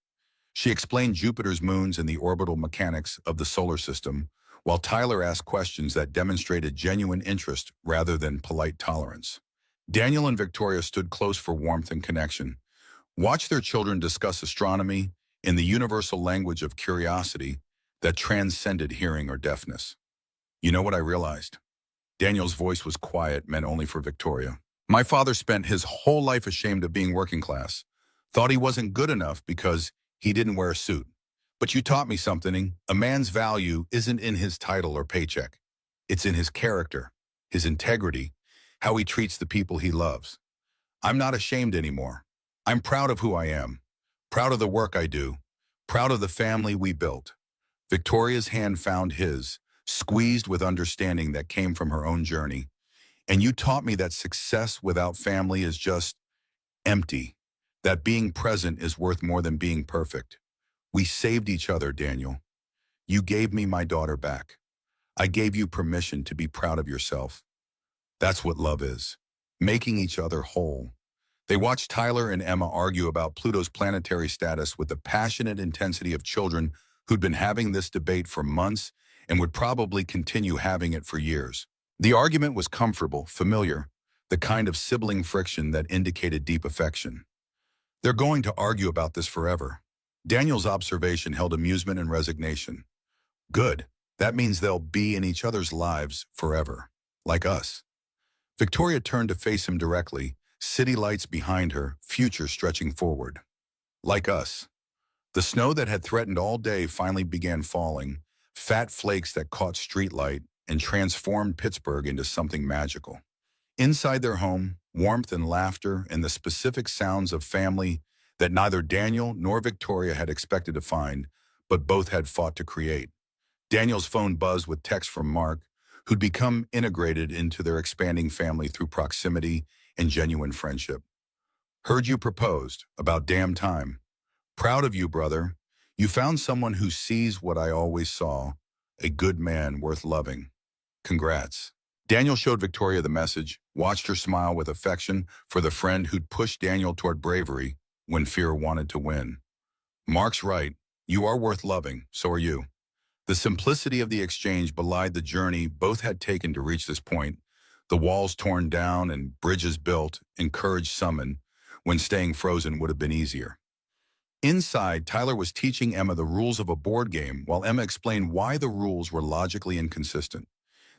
She explained Jupiter's moons and the orbital mechanics of the solar system, while Tyler asked questions that demonstrated genuine interest rather than polite tolerance. Daniel and Victoria stood close for warmth and connection. Watch their children discuss astronomy in the universal language of curiosity that transcended hearing or deafness. You know what I realized? Daniel's voice was quiet, meant only for Victoria. My father spent his whole life ashamed of being working class, thought he wasn't good enough because he didn't wear a suit. But you taught me something. A man's value isn't in his title or paycheck. It's in his character, his integrity, how he treats the people he loves. I'm not ashamed anymore. I'm proud of who I am, proud of the work I do, proud of the family we built. Victoria's hand found his, squeezed with understanding that came from her own journey. And you taught me that success without family is just empty, that being present is worth more than being perfect. We saved each other, Daniel. You gave me my daughter back. I gave you permission to be proud of yourself. That's what love is, making each other whole. They watched Tyler and Emma argue about Pluto's planetary status with the passionate intensity of children who'd been having this debate for months and would probably continue having it for years. The argument was comfortable, familiar, the kind of sibling friction that indicated deep affection. They're going to argue about this forever. Daniel's observation held amusement and resignation. Good. That means they'll be in each other's lives forever, like us. Victoria turned to face him directly, city lights behind her, future stretching forward. Like us. The snow that had threatened all day finally began falling, fat flakes that caught streetlight and transformed Pittsburgh into something magical. Inside their home, warmth and laughter and the specific sounds of family that neither Daniel nor Victoria had expected to find, but both had fought to create. Daniel's phone buzzed with text from Mark, who'd become integrated into their expanding family through proximity and genuine friendship. Heard you proposed. About damn time. Proud of you, brother. You found someone who sees what I always saw, a good man worth loving. Congrats. Daniel showed Victoria the message, watched her smile with affection for the friend who'd pushed Daniel toward bravery when fear wanted to win. Mark's right. You are worth loving, so are you. The simplicity of the exchange belied the journey both had taken to reach this point, the walls torn down and bridges built, and courage summoned, when staying frozen would have been easier. Inside, Tyler was teaching Emma the rules of a board game while Emma explained why the rules were logically inconsistent.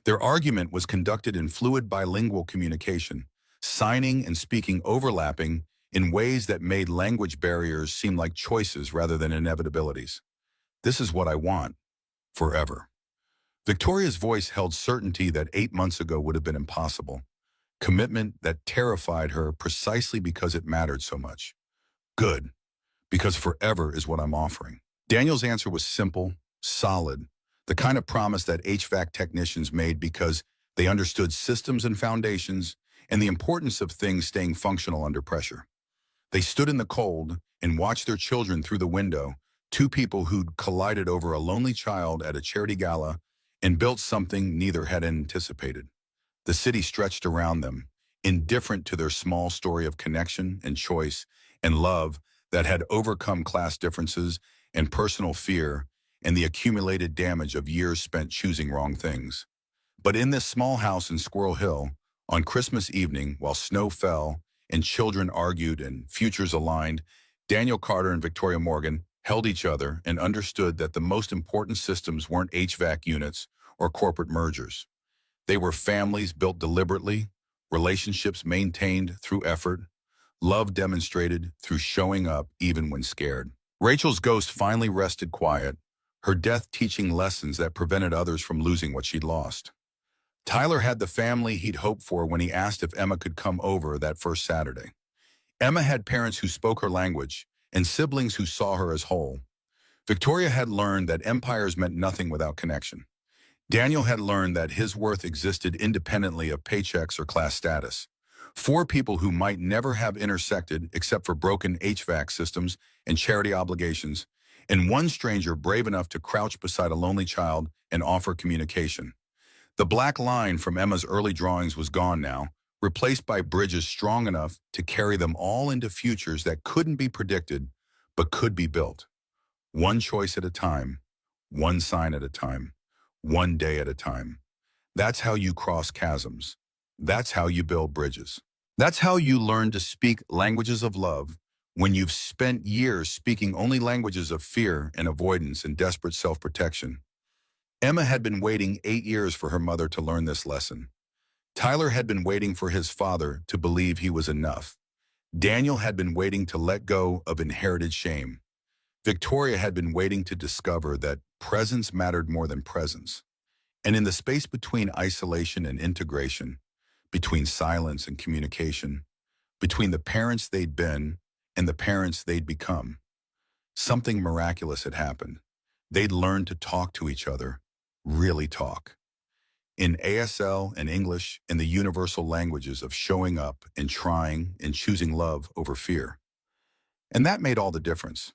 Their argument was conducted in fluid bilingual communication, signing and speaking overlapping in ways that made language barriers seem like choices rather than inevitabilities. This is what I want. Forever. Victoria's voice held certainty that 8 months ago would have been impossible. Commitment that terrified her precisely because it mattered so much. Good. Because forever is what I'm offering. Daniel's answer was simple, solid, the kind of promise that HVAC technicians made because they understood systems and foundations and the importance of things staying functional under pressure. They stood in the cold and watched their children through the window, 2 people who'd collided over a lonely child at a charity gala and built something neither had anticipated. The city stretched around them, indifferent to their small story of connection and choice and love that had overcome class differences and personal fear and the accumulated damage of years spent choosing wrong things. But in this small house in Squirrel Hill, on Christmas evening, while snow fell and children argued and futures aligned, Daniel Carter and Victoria Morgan held each other and understood that the most important systems weren't HVAC units or corporate mergers. They were families built deliberately, relationships maintained through effort, love demonstrated through showing up even when scared. Rachel's ghost finally rested quiet, her death teaching lessons that prevented others from losing what she'd lost. Tyler had the family he'd hoped for when he asked if Emma could come over that first Saturday. Emma had parents who spoke her language and siblings who saw her as whole. Victoria had learned that empires meant nothing without connection. Daniel had learned that his worth existed independently of paychecks or class status. Four people who might never have intersected except for broken HVAC systems and charity obligations, and one stranger brave enough to crouch beside a lonely child and offer communication. The black line from Emma's early drawings was gone now, replaced by bridges strong enough to carry them all into futures that couldn't be predicted, but could be built. One choice at a time, one sign at a time, one day at a time. That's how you cross chasms. That's how you build bridges. That's how you learn to speak languages of love when you've spent years speaking only languages of fear and avoidance and desperate self-protection. Emma had been waiting 8 years for her mother to learn this lesson. Tyler had been waiting for his father to believe he was enough. Daniel had been waiting to let go of inherited shame. Victoria had been waiting to discover that presence mattered more than presence. And in the space between isolation and integration, between silence and communication, between the parents they'd been and the parents they'd become, something miraculous had happened. They'd learned to talk to each other, really talk. In ASL and English, in the universal languages of showing up and trying and choosing love over fear. And that made all the difference.